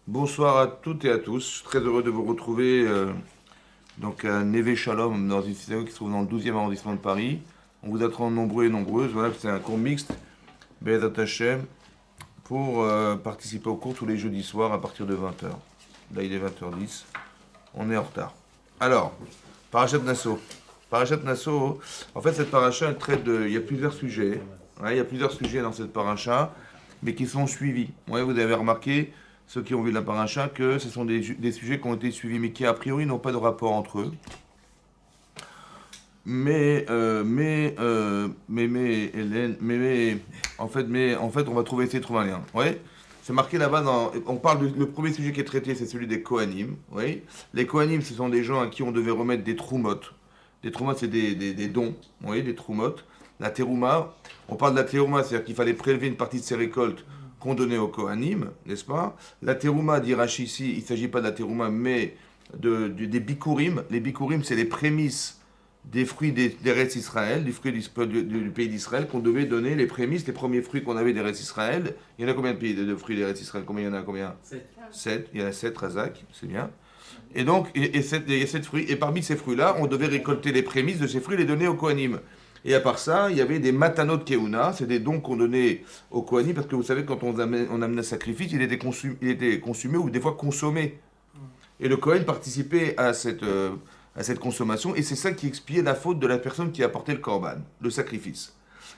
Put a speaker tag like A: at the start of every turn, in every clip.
A: Bonsoir à toutes et à tous. Je suis très heureux de vous retrouver donc à Neve Shalom, dans une synagogue qui se trouve dans le 12e arrondissement de Paris. On vous attend nombreux et nombreuses. Voilà, c'est un cours mixte, Be'ezrat Hashem, pour participer au cours tous les jeudis soirs à partir de 20h. Là, il est 20h10. On est en retard. Alors, Parashat Nassau. Parashat Nassau, en fait, cette paracha, elle traite de. Il y a plusieurs sujets. Ouais, il y a plusieurs sujets dans cette paracha, mais qui sont suivis. Ouais, vous avez remarqué, ceux qui ont vu la paracha, que ce sont des sujets qui ont été suivis, mais qui, a priori, n'ont pas de rapport entre eux. Hélène, en fait, on va essayer de trouver un lien. Ouais, c'est marqué là-bas on parle le premier sujet qui est traité, c'est celui des Kohanim. Oui, les Kohanim, ce sont des gens à qui on devait remettre des troumotes. Des troumotes, c'est des dons. Oui, des troumotes. La terouma, on parle de la terouma, c'est-à-dire qu'il fallait prélever une partie de ses récoltes qu'on donnait aux Kohanim, n'est-ce pas? La terouma, dit Rashi ici, il ne s'agit pas de la terouma, mais des bikurim. Les bikurim, c'est les prémices des fruits d'Eretz Israël, des fruits du pays d'Israël, qu'on devait donner les prémices, les premiers fruits qu'on avait d'Eretz Israël. Il y en a combien de pays de fruits d'Eretz Israël? Combien il y en a? Combien? Sept. Il y en a 7, Razak, c'est bien. Et donc, il y a 7 fruits. Et parmi ces fruits-là, on devait récolter les prémices de ces fruits et les donner aux Kohanim. Et à part ça, il y avait des matanot keuna, c'est des dons qu'on donnait aux Kohanim, parce que vous savez, quand on amenait un sacrifice, il était consumé ou des fois consommé. Et le Kohen participait à cette consommation, et c'est ça qui expiait la faute de la personne qui apportait le korban, le sacrifice.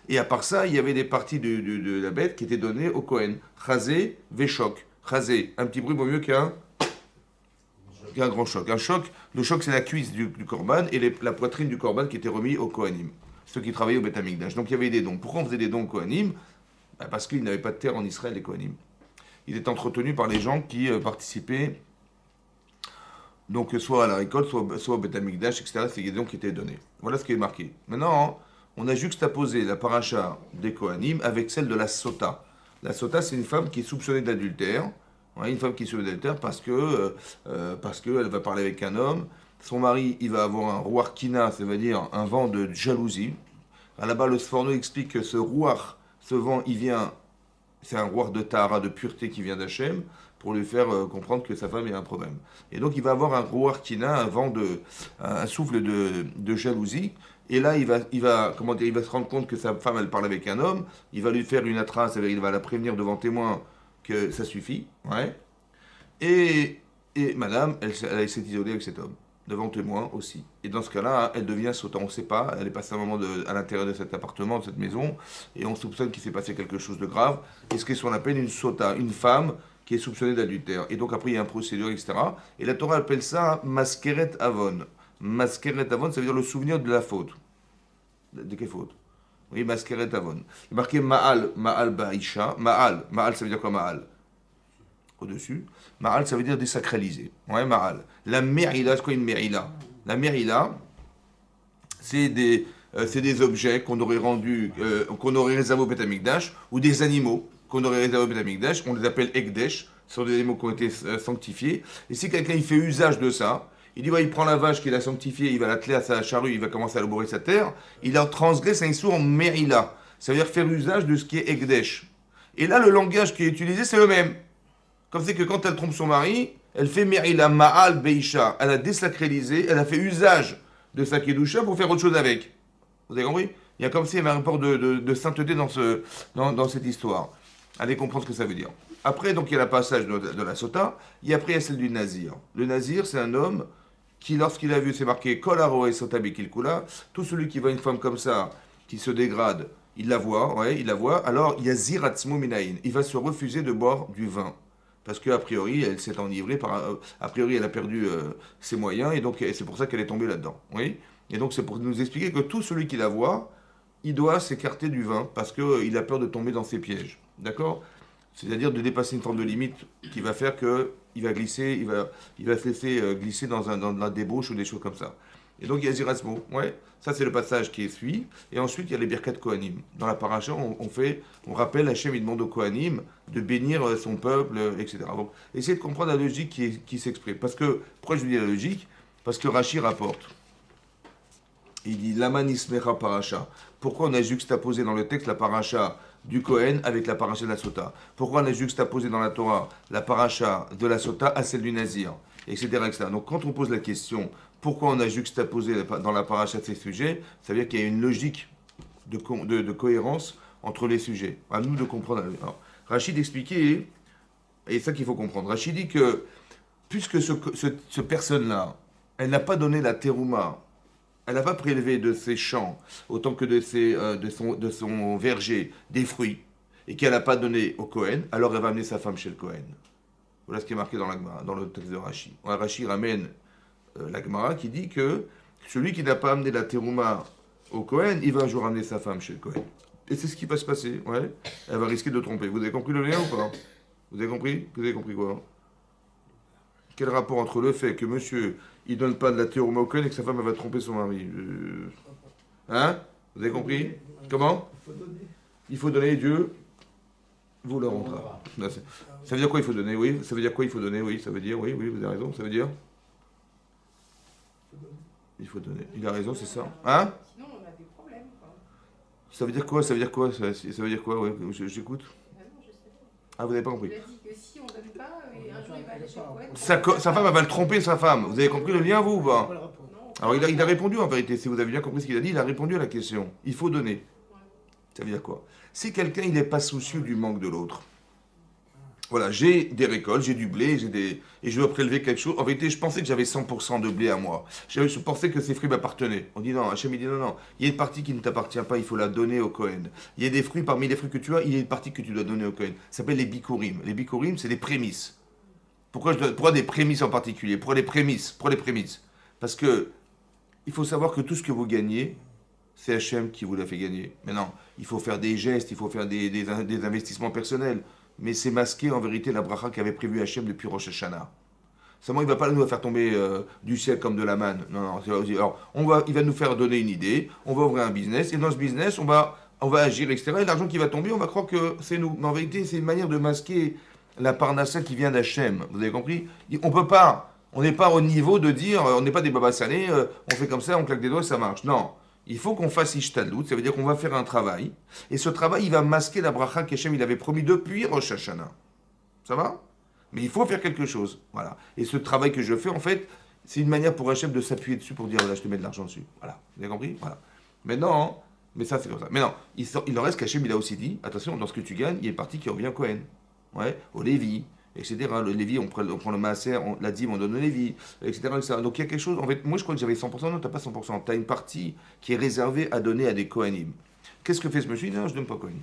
A: Et à part ça, il y avait des parties de la bête qui étaient données au Kohen. Chazé, Véchoc. Chazé, un petit bruit vaut mieux qu'un grand choc. Un choc, le choc c'est la cuisse du korban et la poitrine du korban qui était remis au Kohanim, ceux qui travaillaient au Beth Amikdash. Donc il y avait des dons. Pourquoi on faisait des dons au Kohanim? Parce qu'ils n'avaient pas de terre en Israël, les Kohanim. Il est entretenu par les gens qui participaient donc soit à la récolte, soit au Beth Amikdash, etc. C'est des dons qui étaient donnés. Voilà ce qui est marqué. Maintenant, on a juxtaposé la paracha des Kohanim avec celle de la Sota. La Sota, c'est une femme qui est soupçonnée d'adultère. Ouais, une femme qui est soupçonnée d'adultère parce qu'elle va parler avec un homme. Son mari, il va avoir un roi kina, ça veut dire un vent de jalousie. Là-bas, le Sforno explique que ce roi, ce vent, il vient, c'est un roi de Tahara, de pureté qui vient d'Hachem, pour lui faire comprendre que sa femme a un problème. Et donc il va avoir un roi kina, un souffle de jalousie. Et là, comment dire, il va se rendre compte que sa femme, elle parle avec un homme. Il va lui faire une attrape, il va la prévenir devant témoin que ça suffit. Ouais. Et madame, elle s'est isolée avec cet homme, devant témoin aussi. Et dans ce cas-là, elle devient sautant. On ne sait pas, elle est passée un moment à l'intérieur de cet appartement, de cette maison, et on soupçonne qu'il s'est passé quelque chose de grave. Et ce qu'on appelle une sota, une femme qui est soupçonnée d'adultère. Et donc après, il y a une procédure, etc. Et la Torah appelle ça maskeret avon. Maskeret avon, ça veut dire le souvenir de la faute. De quelle faute? Oui, maskeret avon. Il est marqué ma'al, ma'al ba'isha. Ma'al, ça veut dire quoi ma'al? Au-dessus. Ma'al, ça veut dire désacraliser. Ouais, Ma'al. La Merila, c'est quoi une Merila? La Merila, c'est des objets qu'on aurait rendus, qu'on aurait réservés au Beth Amikdash, ou des animaux qu'on aurait réservés au Beth Amikdash. On les appelle Ekdesh. Ce sont des animaux qui ont été sanctifiés. Et si quelqu'un il fait usage de ça, il dit, ouais, il prend la vache qu'il a sanctifiée, il va l'atteler à sa charrue, il va commencer à labourer sa terre, il a transgressé un issur en Merila. Ça veut dire faire usage de ce qui est Ekdesh. Et là, le langage qui est utilisé, c'est le même. Comme c'est que quand elle trompe son mari, elle fait Merila Ma'al Beisha. Elle a désacralisé, elle a fait usage de sa Kedusha pour faire autre chose avec. Vous avez compris? Il y a comme s'il y avait un rapport de sainteté dans cette histoire. Allez comprendre ce que ça veut dire. Après, donc, il y a le passage de la Sota, et après, il y a celle du Nazir. Le Nazir, c'est un homme qui, lorsqu'il a vu, c'est marqué Kolaro et Sota Bekilkula, tout celui qui voit une femme comme ça, qui se dégrade, il la voit, ouais, il la voit, alors il y a Ziratzmo Minaïn. Il va se refuser de boire du vin parce qu'a priori, elle s'est enivrée, a priori, elle a perdu ses moyens, et donc c'est pour ça qu'elle est tombée là-dedans. Oui. Et donc c'est pour nous expliquer que tout celui qui la voit, il doit s'écarter du vin, parce qu'il a peur de tomber dans ses pièges. D'accord? C'est-à-dire de dépasser une forme de limite qui va faire qu'il va glisser, il va se laisser glisser dans la débauche ou des choses comme ça. Et donc il y a Zirasmo, ouais, ça c'est le passage qui suit. Et ensuite il y a les Birkat Kohanim. Dans la paracha, on rappelle Hachem, il demande aux Kohanim de bénir son peuple, etc. Donc essayez de comprendre la logique qui s'exprime. Pourquoi je vous dis la logique? Parce que Rashi rapporte. Il dit Lama nismera paracha. Pourquoi on a juxtaposé dans le texte la paracha du Kohen avec la paracha de la Sota. Pourquoi on a juxtaposé dans la Torah la paracha de la Sota à celle du Nazir, etc., etc. Donc quand on pose la question, pourquoi on a juxtaposé dans la paracha ces sujets, ça veut dire qu'il y a une logique de cohérence entre les sujets. À nous de comprendre. Alors, Rachid expliquait, et c'est ça qu'il faut comprendre, Rachid dit que puisque ce personne-là, elle n'a pas donné la terouma, elle n'a pas prélevé de ses champs, autant que de son verger, des fruits, et qu'elle n'a pas donné au Kohen, alors elle va amener sa femme chez le Kohen. Voilà ce qui est marqué dans le texte de Rashi. Rashi ramène la Gemara qui dit que celui qui n'a pas amené la terouma au Kohen, il va un jour amener sa femme chez le Kohen. Et c'est ce qui va se passer, ouais. Elle va risquer de tromper. Vous avez compris le lien ou pas? Vous avez compris? Vous avez compris quoi? Quel rapport entre le fait que monsieur, il donne pas de la terouma au Kohen et que sa femme, elle va tromper son mari? Hein? Vous avez compris? Comment? Il faut donner, Dieu vous le rendra. Ça veut dire quoi il faut donner? Oui. Ça veut dire quoi il faut donner? Oui. Ça veut dire, oui, vous avez raison. Ça veut dire? Il faut donner. Il a raison, c'est ça. Hein?
B: Sinon, on a des problèmes, quoi.
A: Ça veut dire quoi? Ça veut dire quoi? Ça veut dire quoi? Ouais, j'écoute.
B: Ah non, je sais pas.
A: Ah, vous n'avez pas compris.
B: Il a dit que si on donne pas, et un jour il va aller chez le Kohen.
A: Sa femme, elle va le tromper, sa femme. Vous avez compris le lien, vous ou pas?
B: Non.
A: Alors, il a répondu en vérité. Si vous avez bien compris ce qu'il a dit, il a répondu à la question. Il faut donner. Ça veut dire quoi? Si quelqu'un, il n'est pas soucieux du manque de l'autre. Voilà, j'ai des récoltes, j'ai du blé, et je dois prélever quelque chose. En vérité, je pensais que j'avais 100% de blé à moi. Je pensais que ces fruits m'appartenaient. On dit non, Hachem il dit non, non. Il y a une partie qui ne t'appartient pas, il faut la donner au Kohen. Il y a des fruits, parmi les fruits que tu as, il y a une partie que tu dois donner au Kohen. Ça s'appelle les bikurim. Les bikurim, c'est des prémices. Pourquoi des prémices en particulier? Pourquoi les prémices? Parce que il faut savoir que tout ce que vous gagnez, c'est Hachem qui vous l'a fait gagner. Maintenant, il faut faire des gestes, il faut faire des investissements personnels. Mais c'est masqué en vérité la bracha qu'avait prévu Hachem depuis Rosh Hashanah. Seulement, il ne va pas nous faire tomber du ciel comme de la manne. Non, non. Alors, il va nous faire donner une idée, on va ouvrir un business, et dans ce business, on va agir, etc. Et l'argent qui va tomber, on va croire que c'est nous. Mais en vérité, c'est une manière de masquer la parnassa qui vient d'Hachem. Vous avez compris? On peut pas. On n'est pas au niveau de dire, on n'est pas des babas salés, on fait comme ça, on claque des doigts, ça marche. Non. Il faut qu'on fasse ishtadlout, ça veut dire qu'on va faire un travail, et ce travail, il va masquer la bracha qu'Hachem il avait promis depuis Rosh Hashanah. Ça va? Mais il faut faire quelque chose. Voilà. Et ce travail que je fais, en fait, c'est une manière pour Hachem de s'appuyer dessus pour dire, voilà, je te mets de l'argent dessus. Voilà. Vous avez compris? Voilà. Maintenant, mais ça, c'est comme ça. Mais non, il en reste qu'Hachem, il a aussi dit, attention, dans ce que tu gagnes, il y a une partie qui revient au Kohen. Ouais, au Lévi, etc. Le Lévi, on prend le maaser, la dîme, on donne au Lévi, etc. Donc il y a quelque chose, en fait, moi je crois que j'avais 100%, non, t'as pas 100%, t'as une partie qui est réservée à donner à des Kohanim. Qu'est-ce que fait ce monsieur? Il dit, non, je donne pas Kohanim.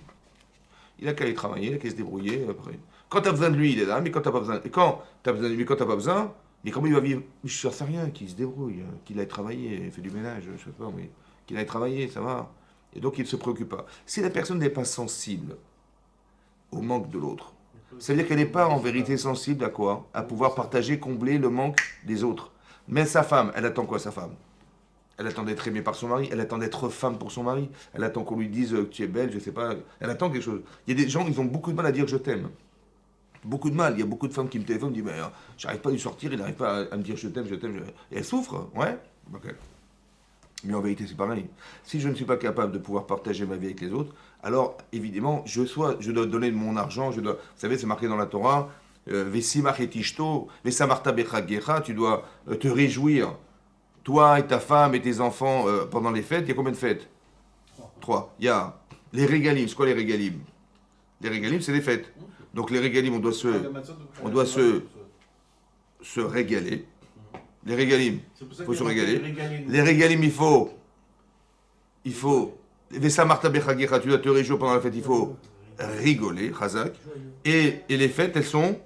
A: Il a qu'à aller travailler, il a qu'à se débrouiller après. Quand t'as besoin de lui, il est là, mais quand t'as pas besoin, et quand t'as besoin de lui, quand t'as pas besoin, mais comment il va vivre? Je ne sais rien, qu'il se débrouille, qu'il aille travailler, fait du ménage, je sais pas, mais qu'il aille travailler, ça va. Et donc il ne se préoccupe pas. Si la personne n'est pas sensible au manque de l'autre, c'est-à-dire qu'elle n'est pas en vérité sensible à quoi? À pouvoir partager, combler le manque des autres. Mais sa femme, elle attend quoi sa femme? Elle attend d'être aimée par son mari, elle attend d'être femme pour son mari, elle attend qu'on lui dise que tu es belle, je sais pas, elle attend quelque chose. Il y a des gens, ils ont beaucoup de mal à dire je t'aime. Beaucoup de mal, il y a beaucoup de femmes qui me téléphonent, me disent mais j'arrive pas à lui sortir, il n'arrive pas à me dire je t'aime, je t'aime. Et elle souffre, ouais. Ok. Mais en vérité, c'est pareil. Si je ne suis pas capable de pouvoir partager ma vie avec les autres, alors évidemment, je dois donner de mon argent, vous savez, c'est marqué dans la Torah, Vesimach et Tishto, Vesamarta Bechagecha, tu dois te réjouir, toi et ta femme et tes enfants pendant les fêtes. Il y a combien de fêtes? Trois. Il y a les régalim. C'est quoi les régalim? Les régalim, c'est les fêtes. Donc les régalim, on doit se régaler. Les régalim, il faut se régaler. Les régalim, il faut, Vesamarta Bechagecha, tu dois te réjouir pendant la fête, il faut rigoler, chazak. Et les fêtes, elles sont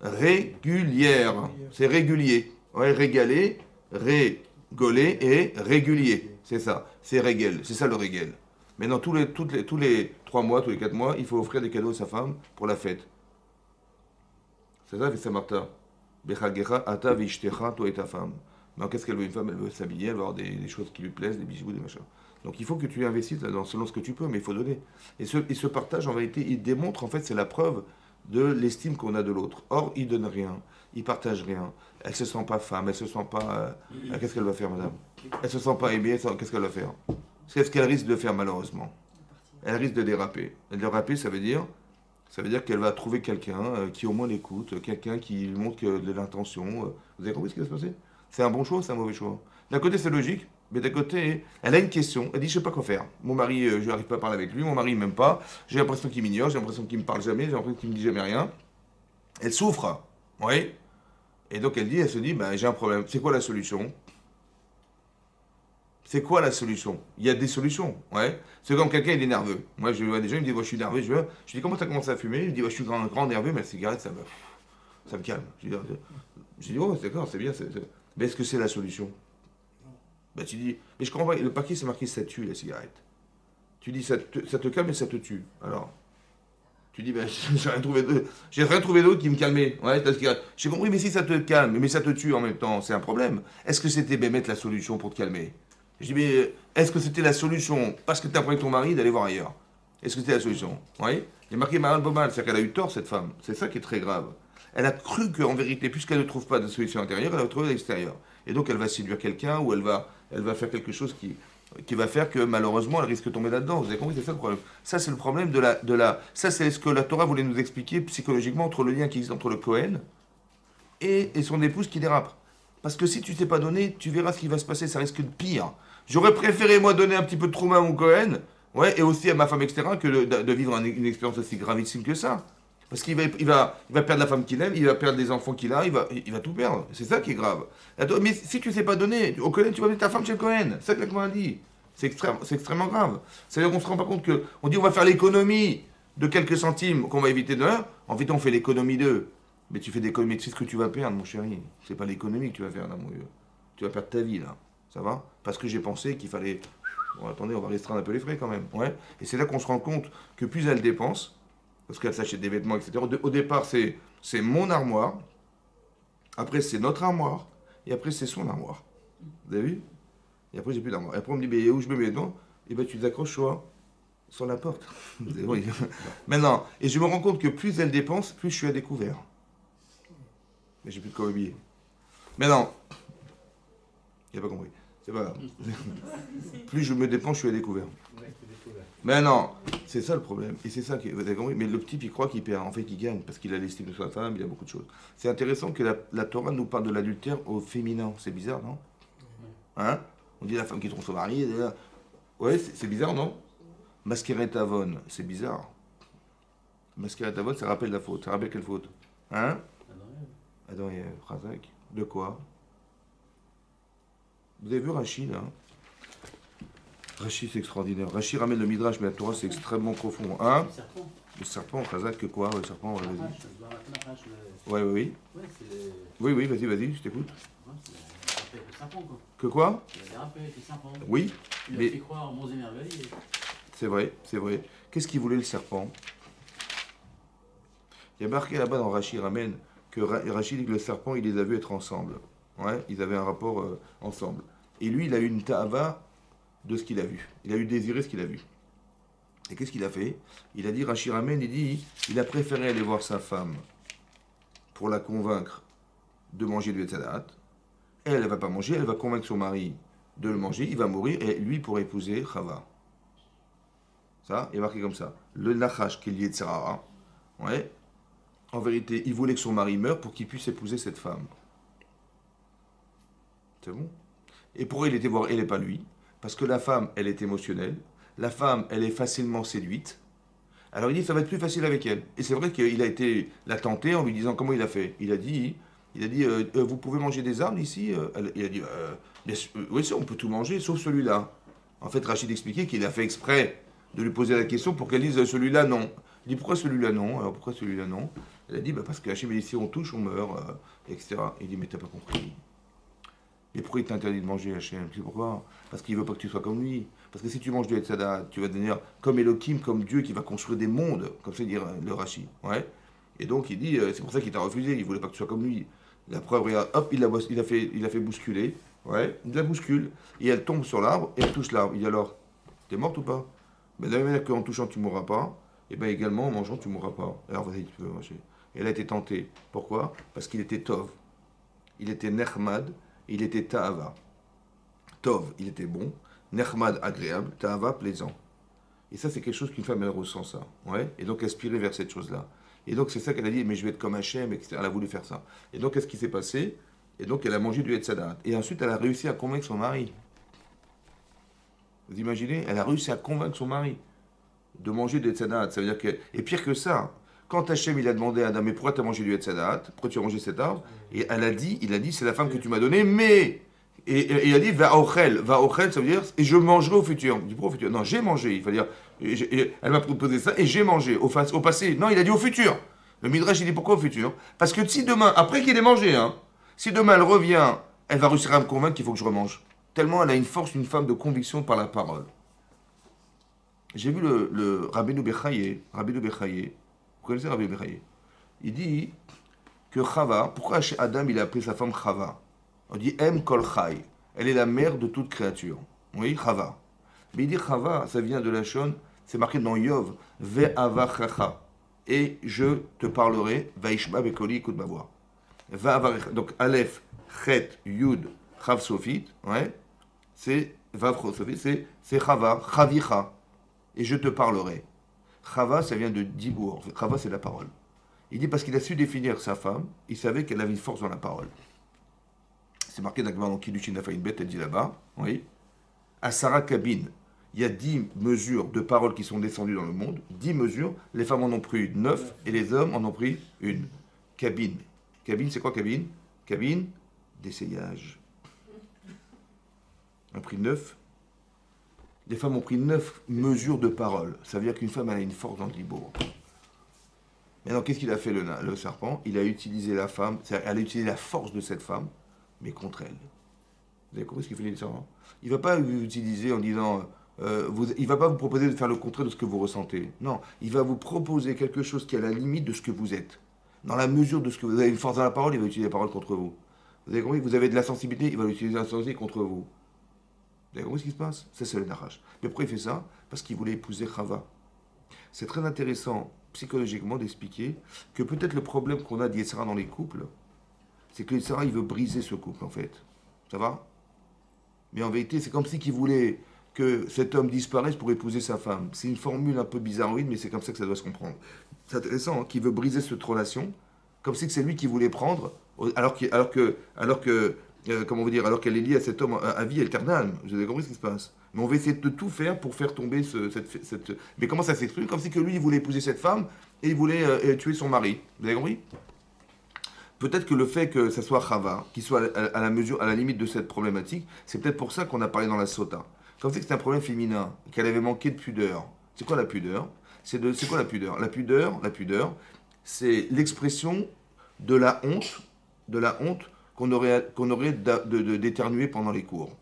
A: régulières. C'est régulier. Ouais, régaler, rigoler et régulier. C'est ça. C'est régel. C'est ça le régel. Maintenant, tous les 3 mois, tous les 4 mois, il faut offrir des cadeaux à sa femme pour la fête. C'est ça, Vesamarta. Bechagecha, ata v'ishtecha, toi et ta femme. Non, qu'est-ce qu'elle veut? Une femme, elle veut s'habiller, elle veut avoir des choses qui lui plaisent, des bijoux, des machins. Donc il faut que tu investisses là-dedans, selon ce que tu peux, mais il faut donner. Et ce partage, en vérité, il démontre, en fait, c'est la preuve de l'estime qu'on a de l'autre. Or, il donne rien, il partage rien. Elle se sent pas femme, elle se sent pas... qu'est-ce qu'elle va faire, madame? Elle se sent pas aimée, qu'est-ce qu'elle va faire? C'est ce qu'elle risque de faire, malheureusement. elle risque de déraper. Elle déraper, ça veut dire qu'elle va trouver quelqu'un qui au moins l'écoute, quelqu'un qui lui montre de l'intention. Vous avez compris ce qui va se passer? C'est un bon choix ou c'est un mauvais choix? D'un côté, c'est logique, mais d'un côté, elle a une question. Elle dit, je sais pas quoi faire. Mon mari, je n'arrive pas à parler avec lui, mon mari, il m'aime pas. J'ai l'impression qu'il m'ignore, j'ai l'impression qu'il me parle jamais, j'ai l'impression qu'il me dit jamais rien. Elle souffre, oui. Et donc elle se dit, bah, j'ai un problème. C'est quoi la solution? C'est quoi la solution? Il y a des solutions, ouais. C'est comme quelqu'un, il est nerveux. Moi, je vois des gens, il me dit, je suis nerveux, je dis, comment tu as commencé à fumer? Il me dit, je suis grand nerveux, mais la cigarette, ça me calme. Je dis, oh, d'accord, c'est bien. Mais est-ce que c'est la solution? Bah, tu dis, mais je comprends pas, le paquet, c'est marqué, ça tue, la cigarette. Tu dis, ça te calme et ça te tue. Alors, tu dis, ben, j'ai rien trouvé d'autre qui me calmait. Ouais, j'ai compris, mais si ça te calme, mais ça te tue en même temps, c'est un problème. Est-ce que c'était mettre la solution pour te calmer? Je dis, mais est-ce que c'était la solution, parce que tu as pris ton mari, d'aller voir ailleurs? Est-ce que c'était la solution? Oui. Il y a marqué Maral Bomal, c'est-à-dire qu'elle a eu tort, cette femme. C'est ça qui est très grave. Elle a cru qu'en vérité, puisqu'elle ne trouve pas de solution intérieure, elle va trouver à l'extérieur. Et donc elle va séduire quelqu'un ou elle va faire quelque chose qui va faire que malheureusement elle risque de tomber là-dedans. Vous avez compris, c'est ça le problème. Ça c'est le problème ça c'est ce que la Torah voulait nous expliquer psychologiquement entre le lien qui existe entre le Cohen et son épouse qui dérape. Parce que si tu t'es pas donné, tu verras ce qui va se passer, ça risque de pire. J'aurais préféré moi donner un petit peu de trauma à mon Cohen, ouais, et aussi à ma femme, etc., que de vivre une expérience aussi gravissime que ça. Parce qu'il va perdre la femme qu'il aime, il va perdre les enfants qu'il a, il va tout perdre. C'est ça qui est grave. Attends, mais si tu ne sais pas donner, au Cohen, tu vas mettre ta femme chez le Cohen. C'est ça que la Cohen a dit. C'est extrêmement grave. C'est-à-dire qu'on ne se rend pas compte qu'on dit on va faire l'économie de quelques centimes qu'on va éviter de l'un. En fait, on fait l'économie d'eux. Mais tu fais des économies, tu sais ce que tu vas perdre, mon chéri. C'est pas l'économie que tu vas faire, là, mon vieux. Tu vas perdre ta vie, là. Ça va? Parce que j'ai pensé qu'il fallait. Bon, attendez, on va restreindre un peu les frais quand même. Ouais. Et c'est là qu'on se rend compte que plus elle dépense, parce qu'elle s'achète des vêtements, etc. Au départ, c'est mon armoire. Après, c'est notre armoire. Et après, c'est son armoire. Vous avez vu? Et après, j'ai plus d'armoire. Et après, on me dit, mais où je mets mes vêtements? Et ben, tu t'accroches sur la porte. Oui. Maintenant, et je me rends compte que plus elle dépense, plus je suis à découvert. Mais j'ai plus de quoi habiller. Maintenant, il n'a pas compris. C'est pas grave. Plus je me dépense, je suis à découvert. Mais non, c'est ça le problème. Et c'est ça qui. Vous avez compris? Mais le type, il croit qu'il perd. En fait, il gagne parce qu'il a l'estime de sa femme, il a beaucoup de choses. C'est intéressant que la Torah nous parle de l'adultère au féminin. C'est bizarre, non? Hein? On dit la femme qui trompe son mari. Ouais, c'est bizarre, non? Masqueret Avon, c'est bizarre. Masqueret Avon, ça rappelle la faute. Ça rappelle quelle faute? Hein? Adam et Razak. De quoi? Vous avez vu Rachid, là? Rachid, c'est extraordinaire. Rachid ramène le Midrash, mais la Torah, c'est extrêmement profond. Hein? Le serpent, Razak, que quoi? Le serpent, vas-y. Ouais, oui, oui. Oui, vas-y, je t'écoute.
C: Le serpent, quoi.
A: Que quoi?
C: Il a dérapé avec le serpent.
A: Oui.
C: Il a fait croire en bons et merveilles.
A: C'est vrai, c'est vrai. Qu'est-ce qu'il voulait le serpent? Il y a marqué là-bas dans Rachid ramène que Rachid dit que le serpent, il les a vus être ensemble. Ouais, ils avaient un rapport ensemble. Et lui, il a eu une ta'ava de ce qu'il a vu. Il a eu désiré ce qu'il a vu. Et qu'est-ce qu'il a fait? Il a dit, Rachid ramène, il a préféré aller voir sa femme pour la convaincre de manger du etzadat. Elle ne va pas manger, elle va convaincre son mari de le manger, il va mourir, et lui pour épouser Chava. Ça, il est marqué comme ça. Le Nachash qui est lié de Sarah. Ouais. En vérité, il voulait que son mari meure pour qu'il puisse épouser cette femme. C'est bon? Et pourquoi il était voir elle et pas lui? Parce que la femme, elle est émotionnelle. La femme, elle est facilement séduite. Alors il dit, ça va être plus facile avec elle. Et c'est vrai qu'il a été la tenter en lui disant comment il a fait. Il a dit, vous pouvez manger des arbres ici? Il a dit, oui, on peut tout manger, sauf celui-là. En fait, Rachid expliquait qu'il a fait exprès de lui poser la question pour qu'elle dise, celui-là, non. Il dit, pourquoi celui-là, non? Alors pourquoi celui-là, non? Elle a dit, parce que Hachem, ici, on touche, on meurt, etc. Il dit, mais t'as pas compris. Mais pourquoi il t'interdit de manger, Hachem? C'est pourquoi? Parce qu'il veut pas que tu sois comme lui. Parce que si tu manges du Hetzadat, tu vas devenir comme Elohim, comme Dieu qui va construire des mondes, comme ça dit le Rashi. Ouais. Et donc il dit, c'est pour ça qu'il t'a refusé, il voulait pas que tu sois comme lui. La preuve, regarde, hop, il a fait bousculer, ouais, il la bouscule, et elle tombe sur l'arbre, et elle touche l'arbre. Il dit alors, t'es morte ou pas? Mais de la même manière qu'en touchant tu mourras pas, et bien également en mangeant tu mourras pas. Alors vas-y, tu peux manger. Et elle a été tentée. Pourquoi? Parce qu'il était Tov, il était Nechmad, il était Ta'ava. Tov, il était bon. Nechmad, agréable. Ta'ava, plaisant. Et ça, c'est quelque chose qu'une femme, elle ressent ça. Ouais. Et donc, aspirer vers cette chose-là. Et donc, c'est ça qu'elle a dit, mais je vais être comme Hachem, etc. Elle a voulu faire ça. Et donc, qu'est-ce qui s'est passé? Et donc, elle a mangé du Hetzadat. Et ensuite, elle a réussi à convaincre son mari. Vous imaginez? Elle a réussi à convaincre son mari de manger du Hetzadat. Ça veut dire que... Et pire que ça, quand Hachem, il a demandé à Adam, mais pourquoi tu as mangé du Hetzadat? Pourquoi tu as mangé cet arbre? Et il a dit, c'est la femme que tu m'as donnée, mais... Et il a dit, va ochel, ça veut dire, et je mangerai au futur. Il dit, pourquoi au futur? Non, j'ai mangé, il faut dire, elle m'a proposé ça, et j'ai mangé, au passé. Non, il a dit au futur. Le Midrash, il dit, pourquoi au futur? Parce que si demain, après qu'il ait mangé, hein, si demain elle revient, elle va réussir à me convaincre qu'il faut que je remange. Tellement elle a une force, une femme de conviction par la parole. J'ai vu le Rabbeinu Bechaye, vous connaissez Rabbeinu Bechaye? Il dit que Chava, pourquoi Adam il a appelé sa femme Chava? On dit Em Kol Chai. Elle est la mère de toute créature. Oui, Chava. Mais il dit Chava, ça vient de la Shon, c'est marqué dans Yov, Ve'avachacha. Et je te parlerai, Vaishma Bekoli, écoute ma voix. Donc Aleph, Chet, Yud, Chav Sofit, ouais, c'est Vav Sofit, c'est Chava, Chavicha. Et je te parlerai. Chava, ça vient de Dibour. Chava, c'est la parole. Il dit parce qu'il a su définir sa femme, il savait qu'elle avait une force dans la parole. C'est marqué dans Kiddushin Afayin Bet, elle dit là-bas, oui. À Sarah Kabin, il y a 10 mesures de paroles qui sont descendues dans le monde. 10 mesures, les femmes en ont pris 9 et les hommes en ont pris une. Kabine. Kabine, c'est quoi Kabine? Kabine, d'essayage. On a pris 9. Les femmes ont pris 9 mesures de paroles. Ça veut dire qu'une femme, elle a une force dans le libour. Maintenant, qu'est-ce qu'il a fait le serpent? Il a utilisé la femme, elle a utilisé la force de cette femme, mais contre elle. Vous avez compris ce qu'il fait le serpent? Il ne va pas vous utiliser en disant, il ne va pas vous proposer de faire le contraire de ce que vous ressentez. Non, il va vous proposer quelque chose qui est à la limite de ce que vous êtes. Dans la mesure de ce que vous avez une force dans la parole, il va utiliser la parole contre vous. Vous avez compris? Vous avez de la sensibilité, il va utiliser la sensibilité contre vous. Vous avez compris ce qui se passe? Ça, c'est le Nachash. Mais pourquoi il fait ça? Parce qu'il voulait épouser Chava. C'est très intéressant, psychologiquement, d'expliquer que peut-être le problème qu'on a d'Yetzira dans les couples, c'est que Yetzira, il veut briser ce couple, en fait. Ça va? Mais en vérité, c'est comme si qu'il voulait que cet homme disparaisse pour épouser sa femme. C'est une formule un peu bizarroïde, mais c'est comme ça que ça doit se comprendre. C'est intéressant, hein, qu'il veut briser cette relation, comme si c'est lui qui voulait prendre, alors alors qu'elle est liée à cet homme à vie éternelle. Vous avez compris ce qui se passe? Mais on va essayer de tout faire pour faire tomber cette... Mais comment ça s'exprime? Comme si que lui, il voulait épouser cette femme et il voulait tuer son mari. Vous avez compris? Peut-être que le fait que ça soit Chava, qui soit à la limite de cette problématique, c'est peut-être pour ça qu'on a parlé dans la Sota. Comme si c'était un problème féminin, qu'elle avait manqué de pudeur. C'est quoi la pudeur? C'est quoi la pudeur? La pudeur, c'est l'expression de la honte qu'on aurait d'éternuer pendant les cours.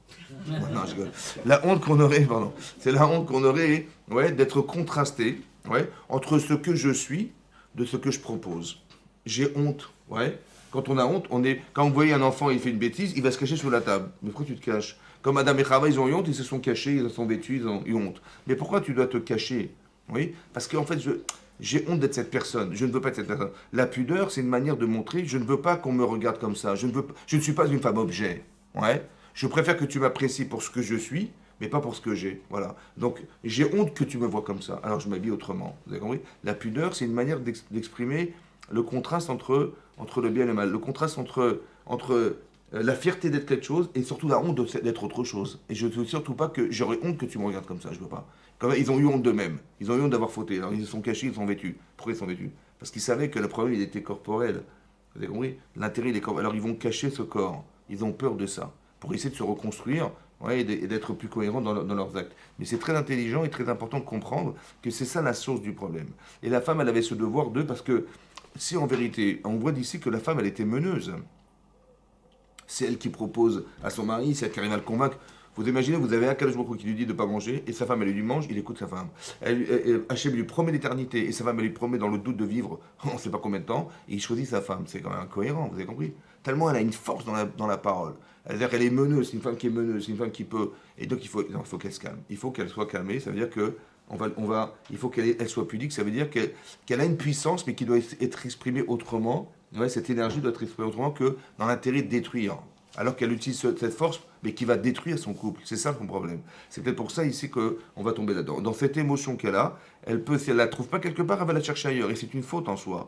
A: Non, je rigole. La honte qu'on aurait, pardon, c'est la honte qu'on aurait, ouais, d'être contrasté, ouais, entre ce que je suis, de ce que je propose. J'ai honte, ouais. Quand on a honte, quand vous voyez un enfant, il fait une bêtise, il va se cacher sous la table. Mais pourquoi tu te caches? Comme Adam et Chava, ils ont eu honte, ils se sont cachés, ils se sont vêtus, ils ont eu honte. Mais pourquoi tu dois te cacher? Oui, parce qu'en fait, j'ai honte d'être cette personne. Je ne veux pas être cette personne. La pudeur, c'est une manière de montrer, je ne veux pas qu'on me regarde comme ça. Je ne suis pas une femme objet. Ouais. Je préfère que tu m'apprécies pour ce que je suis, mais pas pour ce que j'ai. Voilà. Donc, j'ai honte que tu me vois comme ça. Alors, je m'habille autrement. Vous avez compris? La pudeur, c'est une manière d'exprimer le contraste entre le bien et le mal. Le contraste entre la fierté d'être quelque chose et surtout la honte d'être autre chose. Et je ne veux surtout pas que j'aurais honte que tu me regardes comme ça. Je ne veux pas. Comme ils ont eu honte d'eux-mêmes. Ils ont eu honte d'avoir fauté. Alors, ils se sont cachés, ils sont vêtus. Pourquoi ils sont vêtus? Parce qu'ils savaient que le problème, il était corporel. Vous avez compris? L'intérêt, il est corporel. Alors, ils vont cacher ce corps. Ils ont peur de ça. Pour essayer de se reconstruire, ouais, et d'être plus cohérents dans leurs actes. Mais c'est très intelligent et très important de comprendre que c'est ça la source du problème. Et la femme, elle avait ce devoir parce que si en vérité, on voit d'ici que la femme, elle était meneuse. C'est elle qui propose à son mari, c'est elle qui arrive à le convaincre. Vous imaginez, vous avez un Kadosh Baruch Hu qui lui dit de ne pas manger, et sa femme, elle lui mange, il écoute sa femme. Hachem lui promet l'éternité, et sa femme, elle lui promet dans le doute de vivre, on ne sait pas combien de temps, et il choisit sa femme. C'est quand même incohérent, vous avez compris? Tellement elle a une force dans la parole. C'est-à-dire qu'elle est meneuse, c'est une femme qui est meneuse, c'est une femme qui peut... Et donc il faut qu'elle se calme. Il faut qu'elle soit calmée, ça veut dire que il faut qu'elle soit pudique, ça veut dire qu'elle a une puissance, mais qui doit être exprimée autrement. Ouais, cette énergie doit être exprimée autrement que dans l'intérêt de détruire. Alors qu'elle utilise cette force, mais qui va détruire son couple. C'est ça son problème. C'est peut-être pour ça ici qu'on va tomber là-dedans. Dans cette émotion qu'elle a, elle peut, si elle la trouve pas quelque part, elle va la chercher ailleurs. Et c'est une faute en soi.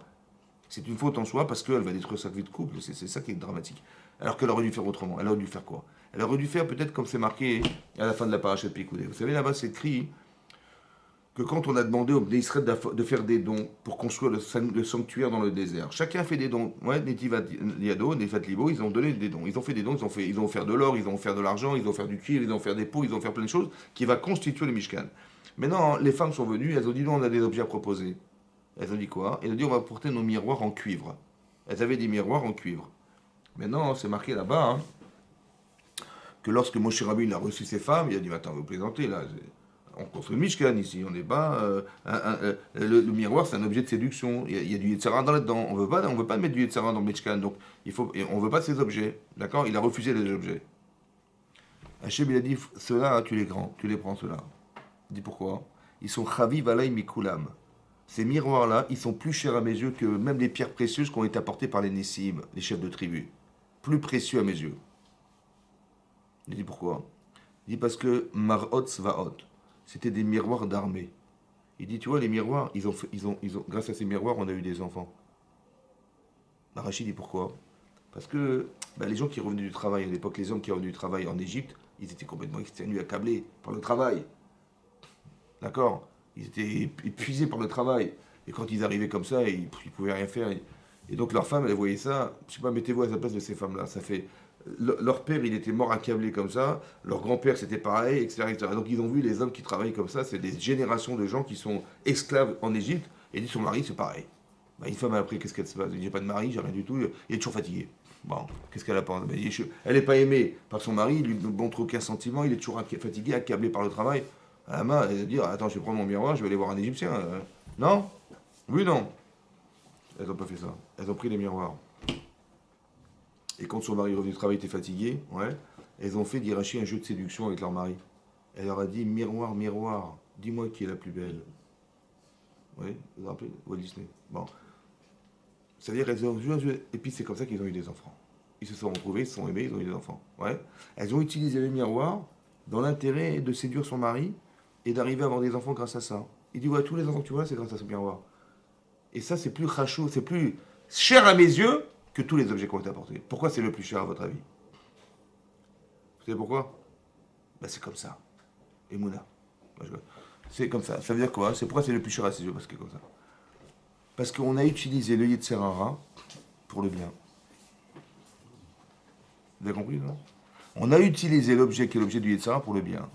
A: C'est une faute en soi parce qu'elle va détruire sa vie de couple. C'est ça qui est dramatique. Alors qu'elle aurait dû faire autrement. Elle aurait dû faire quoi? Elle aurait dû faire peut-être comme c'est marqué à la fin de la paracha de Pikoudé. Vous savez, là-bas, c'est écrit que quand on a demandé aux Bnei Israël de faire des dons pour construire le sanctuaire dans le désert, chacun a fait des dons. Ouais, Netivat Yado, Nefat Libo, ils ont donné des dons. Ils ont fait des dons, ils ont offert de l'or, ils ont offert de l'argent, ils ont offert du cuivre, ils ont offert des pots, ils ont offert plein de choses qui va constituer le Mishkan. Maintenant, les femmes sont venues, elles ont dit, nous, on a des objets à proposer. Elles ont dit quoi? Elles ont dit, on va porter nos miroirs en cuivre. Elles avaient des miroirs en cuivre. Maintenant, c'est marqué là-bas, hein, que lorsque Moshe Rabbeinu a reçu ses femmes, il a dit, attends, vous plaisantez là. On construit le Mishkan ici, on n'est pas. Le miroir, c'est un objet de séduction. Il y a du Yetzirah là-dedans. On veut pas mettre du Yetzirah dans le Mishkan. Donc, on ne veut pas ces objets. D'accord? Il a refusé les objets. Hachem, il a dit ceux-là, tu les prends ceux-là. Il dit pourquoi? Ils sont Chaviv alay mikulam. Ces miroirs-là, ils sont plus chers à mes yeux que même les pierres précieuses qui ont été apportées par les Nessim, les chefs de tribu. Plus précieux à mes yeux. Il dit pourquoi? Il dit parce que Marot Svaot. C'était des miroirs d'armée. Il dit, tu vois, les miroirs, grâce à ces miroirs, on a eu des enfants. Rachid dit pourquoi? Parce que les gens qui revenaient du travail, à l'époque, les hommes qui revenaient du travail en Égypte, ils étaient complètement exténués, accablés par le travail. D'accord? Ils étaient épuisés par le travail. Et quand ils arrivaient comme ça, ils ne pouvaient rien faire. Et donc leurs femmes, elles voyaient ça. Je ne sais pas, mettez-vous à la place de ces femmes-là. Ça fait... Leur père, il était mort accablé comme ça. Leur grand-père, c'était pareil, etc., etc. Donc, ils ont vu les hommes qui travaillent comme ça. C'est des générations de gens qui sont esclaves en Égypte. Et dit son mari, c'est pareil. Une femme après, qu'est-ce qu'elle se passe? Il dit, j'ai pas de mari, j'ai rien du tout. Il est toujours fatigué. Bon, qu'est-ce qu'elle a pas? Elle n'est pas aimée par son mari. Il lui montre aucun sentiment. Il est toujours fatigué, accablé par le travail. À la main, elle va dire, attends, je vais prendre mon miroir, je vais aller voir un Égyptien. Non? Oui, non. Elles n'ont pas fait ça. Elles ont pris les miroirs. Et quand son mari est revenu du travail, était fatigué, ouais, elles ont fait d'Irachi un jeu de séduction avec leur mari. Elle leur a dit, miroir, miroir, dis-moi qui est la plus belle. Oui, vous vous rappelez, Walt Disney. Bon. C'est-à-dire, elles ont joué un jeu, et puis c'est comme ça qu'ils ont eu des enfants. Ils se sont retrouvés, ils se sont aimés, ils ont eu des enfants. Ouais. Elles ont utilisé les miroirs dans l'intérêt de séduire son mari et d'arriver à avoir des enfants grâce à ça. Il dit, ouais, tous les enfants que tu vois, c'est grâce à ce miroir. Et ça, c'est plus rachou, c'est plus cher à mes yeux que tous les objets qui ont été apportés. Pourquoi c'est le plus cher à votre avis? Vous savez pourquoi? C'est comme ça. Et Mouna. C'est comme ça. Ça veut dire quoi? C'est pourquoi c'est le plus cher à ses yeux? Parce que c'est comme ça. Parce qu'on a utilisé le Yetzirah pour le bien. Vous avez compris, non? On a utilisé l'objet qui est l'objet du Yetzirah pour le bien.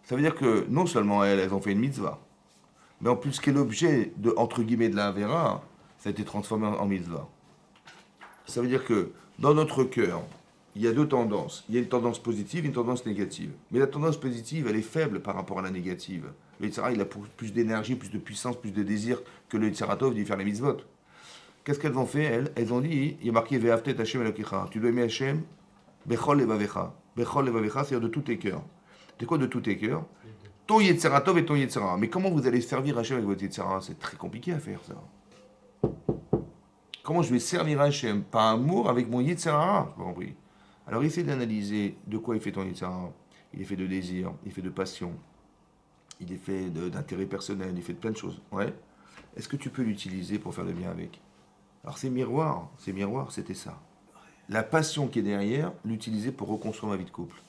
A: Ça veut dire que non seulement elles ont fait une mitzvah, mais en plus ce qui est l'objet de, entre guillemets, de la Avera, ça a été transformé en mitzvah. Ça veut dire que dans notre cœur, il y a deux tendances. Il y a une tendance positive et une tendance négative. Mais la tendance positive, elle est faible par rapport à la négative. Le Yetzirah, il a plus d'énergie, plus de puissance, plus de désir que le Yetziratov d'y faire les mitzvot. Qu'est-ce qu'elles ont fait, elles? Elles ont dit, il y a marqué Ve'aftet Hashem Elokecha. Tu dois aimer Hashem, Bechol Levavecha. Bechol Levavecha, c'est-à-dire de tous tes cœurs. C'est quoi de tous tes cœurs? Ton Yetziratov et ton Yetzirah. Mais comment vous allez servir Hashem avec votre Yetzirah? C'est très compliqué à faire, ça. Comment je vais servir Hachem par amour avec mon Yetzirah? Je n'ai pas compris. Alors essaie d'analyser de quoi il fait ton Yetzirah. Il est fait de désir, il est fait de passion, il est fait d'intérêt personnel, il est fait de plein de choses. Ouais. Est-ce que tu peux l'utiliser pour faire le bien avec? Alors ces miroirs, c'était ça. La passion qui est derrière, l'utiliser pour reconstruire ma vie de couple.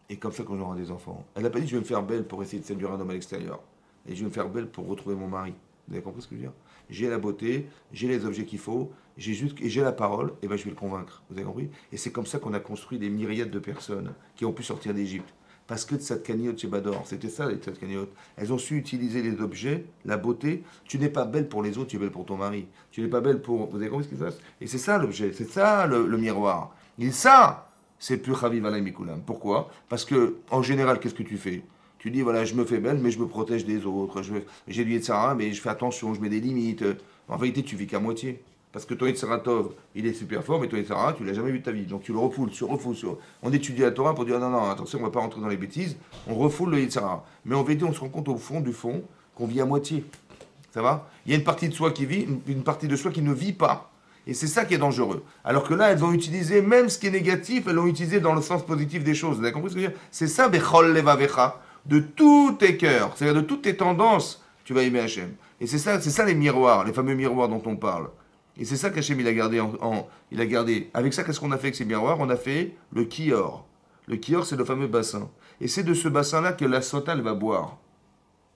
A: Et comme ça quand j'aurai des enfants. Elle n'a pas dit je vais me faire belle pour essayer de séduire un homme à l'extérieur. Et je vais me faire belle pour retrouver mon mari. Vous avez compris ce que je veux dire? J'ai la beauté, j'ai les objets qu'il faut, j'ai la parole, et je vais le convaincre. Vous avez compris? Et c'est comme ça qu'on a construit des myriades de personnes qui ont pu sortir d'Égypte. Parce que Tzadkaniot chez Bador, c'était ça les Tzadkaniot. Elles ont su utiliser les objets, la beauté. Tu n'es pas belle pour les autres, tu es belle pour ton mari. Tu n'es pas belle pour... Vous avez compris ce qui se passe? Et c'est ça l'objet, c'est ça le miroir. Et ça, c'est plus Chaviv alay mikulam. Pourquoi? Parce que, en général, qu'est-ce que tu fais? Tu dis, voilà, je me fais belle, mais je me protège des autres. J'ai du Yetzirah, mais je fais attention, je mets des limites. En vérité, tu vis qu'à moitié. Parce que ton Yetziratov, il est super fort, mais ton Yetzirah, tu l'as jamais vu de ta vie. Donc tu le refoules, tu refoules. On étudie la Torah pour dire, non, non, attention, on ne va pas rentrer dans les bêtises. On refoule le Yetzirah. Mais en vérité, on se rend compte au fond du qu'on vit à moitié. Ça va? Il y a une partie de soi qui vit, une partie de soi qui ne vit pas. Et c'est ça qui est dangereux. Alors que là, elles ont utilisé, même ce qui est négatif, elles l'ont utilisé dans le sens positif des choses. Vous avez compris ce que je veux dire? C'est ça, Bechol Levavecha. De tous tes cœurs, c'est-à-dire de toutes tes tendances, tu vas aimer Hachem. Et c'est ça les miroirs, les fameux miroirs dont on parle. Et c'est ça qu'Hachem, il a gardé. Il a gardé. Avec ça, qu'est-ce qu'on a fait avec ces miroirs? On a fait le kior. Le kior, c'est le fameux bassin. Et c'est de ce bassin-là que la sota, elle va boire.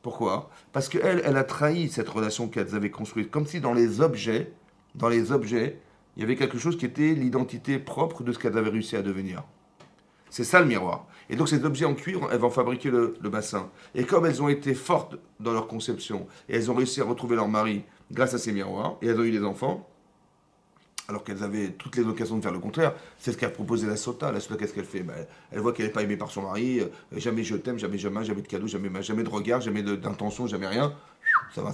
A: Pourquoi? Parce qu'elle, elle a trahi cette relation qu'elles avaient construite. Comme si dans les objets, il y avait quelque chose qui était l'identité propre de ce qu'elles avaient réussi à devenir. C'est ça le miroir. Et donc ces objets en cuivre, elles vont fabriquer le bassin. Et comme elles ont été fortes dans leur conception, et elles ont réussi à retrouver leur mari grâce à ces miroirs, et elles ont eu des enfants, alors qu'elles avaient toutes les occasions de faire le contraire, c'est ce qu'a proposé la Sota. La Sota, qu'est-ce qu'elle fait? Elle voit qu'elle n'est pas aimée par son mari, jamais je t'aime, jamais de cadeau, jamais de regard, jamais d'intention, jamais rien. Ça va,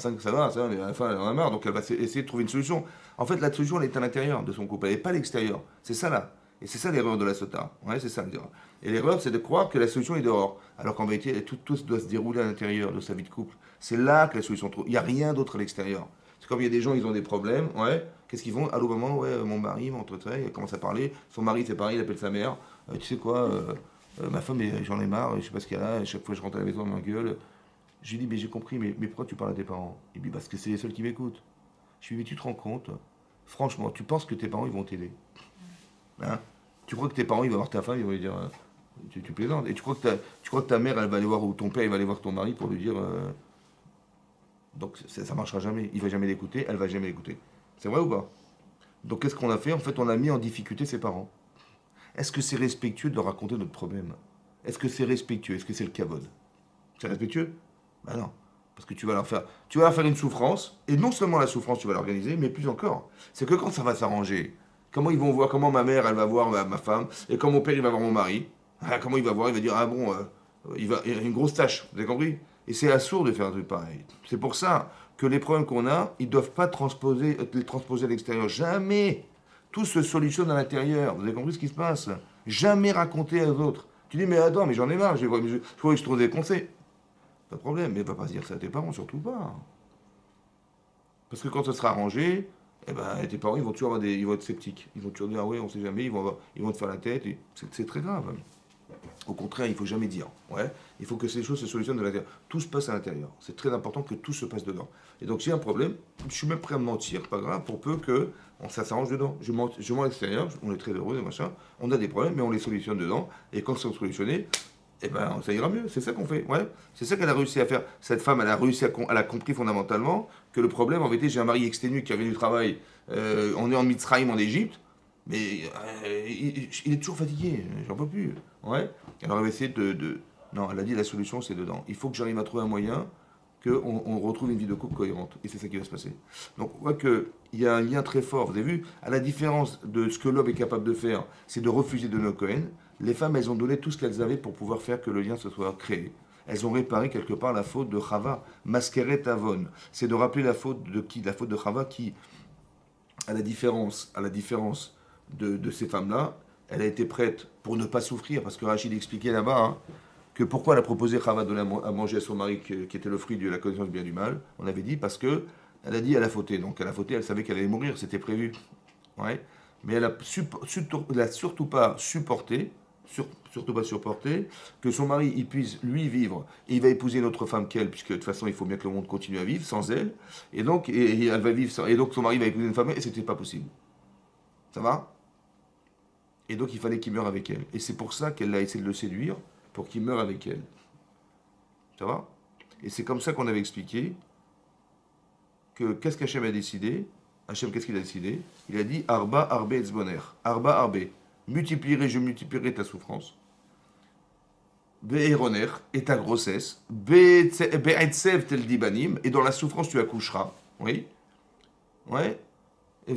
A: mais à la fin, elle en a marre, donc elle va essayer de trouver une solution. En fait, la solution, elle est à l'intérieur de son couple, elle n'est pas à l'extérieur. C'est ça là. Et c'est ça l'erreur de la Sota. Ouais, c'est ça l'erreur. Et l'erreur, c'est de croire que la solution est dehors. Alors qu'en vérité, tout doit se dérouler à l'intérieur de sa vie de couple. C'est là que la solution trouve. Il n'y a rien d'autre à l'extérieur. C'est comme il y a des gens, ils ont des problèmes, ouais. Qu'est-ce qu'ils vont? Allô, maman, ouais, mon mari m'entretient, il commence à parler. Son mari, c'est pareil, il appelle sa mère. Tu sais quoi, ma femme, j'en ai marre, je sais pas ce qu'il y a là, à chaque fois que je rentre à la maison, elle m'engueule. Je lui dis, mais j'ai compris, mais pourquoi tu parles à tes parents? Il me dit, parce que c'est les seuls qui m'écoutent. Je lui dis, mais tu te rends compte? Franchement, tu penses que tes parents, ils vont t'aider? Hein? Tu crois que tes parents, ils vont voir ta femme, ils vont lui dire, tu plaisantes. Et tu crois que ta mère, elle va aller voir, ou ton père, il va aller voir ton mari pour lui dire, donc ça marchera jamais. Il va jamais l'écouter, elle va jamais l'écouter. C'est vrai ou pas? Donc qu'est-ce qu'on a fait? En fait, on a mis en difficulté ses parents. Est-ce que c'est respectueux de leur raconter notre problème? Est-ce que c'est respectueux? Est-ce que c'est le kavod? C'est respectueux? Ben non. Parce que tu vas leur faire une souffrance, et non seulement la souffrance, tu vas l'organiser, mais plus encore. C'est que quand ça va s'arranger, comment ils vont voir, comment ma mère, elle va voir ma femme, et quand mon père, il va voir mon mari, comment il va voir, il va dire, ah bon, il y a une grosse tâche, vous avez compris? Et c'est assourd de faire un truc pareil. C'est pour ça que les problèmes qu'on a, ils ne doivent pas les transposer à l'extérieur. Jamais. Tout se solutionne à l'intérieur. Vous avez compris ce qui se passe? Jamais raconter aux autres. Tu dis, mais attends, mais j'en ai marre, je crois que je trouve des conseils. Pas de problème, mais va pas dire ça à tes parents, surtout pas. Parce que quand ça sera arrangé, eh ben, tes parents, ils vont être sceptiques. Ils vont toujours dire, ah ouais, on sait jamais, ils vont te faire la tête. C'est très grave. Au contraire, il ne faut jamais dire. Ouais, il faut que ces choses se solutionnent de l'intérieur. Tout se passe à l'intérieur. C'est très important que tout se passe dedans. Et donc, s'il y a un problème, je suis même prêt à mentir, pas grave, pour peu que ça s'arrange dedans. Je mens à l'extérieur, on est très heureux, machin. On a des problèmes, mais on les solutionne dedans. Et quand c'est solutionné, eh ben, ça ira mieux. C'est ça qu'on fait. Ouais. C'est ça qu'elle a réussi à faire. Cette femme, elle a compris fondamentalement que le problème, en vérité, j'ai un mari exténué qui avait du travail. On est en Mitzrayim, en Égypte. Mais il est toujours fatigué, j'en peux plus. Ouais. Alors elle va essayer Non, elle a dit la solution c'est dedans. Il faut que j'arrive à trouver un moyen qu'on retrouve une vie de couple cohérente. Et c'est ça qui va se passer. Donc on voit qu'il y a un lien très fort. Vous avez vu, à la différence de ce que l'homme est capable de faire, c'est de refuser de nos Cohen. Les femmes, elles ont donné tout ce qu'elles avaient pour pouvoir faire que le lien se soit créé. Elles ont réparé quelque part la faute de Chava, Maskeret Avon. C'est de rappeler la faute de qui? La faute de Chava qui, à la différence de ces femmes-là, elle a été prête pour ne pas souffrir, parce que Rachid expliquait là-bas que pourquoi elle a proposé Chava de donner à manger à son mari qui était le fruit de la connaissance du bien et du mal. On avait dit parce que elle a dit elle a fauté, donc elle a fauté, elle savait qu'elle allait mourir, c'était prévu. Ouais. Mais elle a surtout pas supporté, que son mari il puisse lui vivre et il va épouser une autre femme qu'elle, puisque de toute façon il faut bien que le monde continue à vivre sans elle, et donc et elle va vivre et donc son mari va épouser une femme et c'était pas possible. Ça va? Et donc il fallait qu'il meure avec elle. Et c'est pour ça qu'elle a essayé de le séduire, pour qu'il meure avec elle. Ça va? Et c'est comme ça qu'on avait expliqué que qu'est-ce qu'Hachem a décidé? Hachem, qu'est-ce qu'il a décidé? Il a dit Arba, Arbe, Etzboner. Arba, Arbe. Je multiplierai ta souffrance. Be'eroner, et ta grossesse. Be'etsev tel dibanim, et dans la souffrance tu accoucheras. Oui? Ouais? Et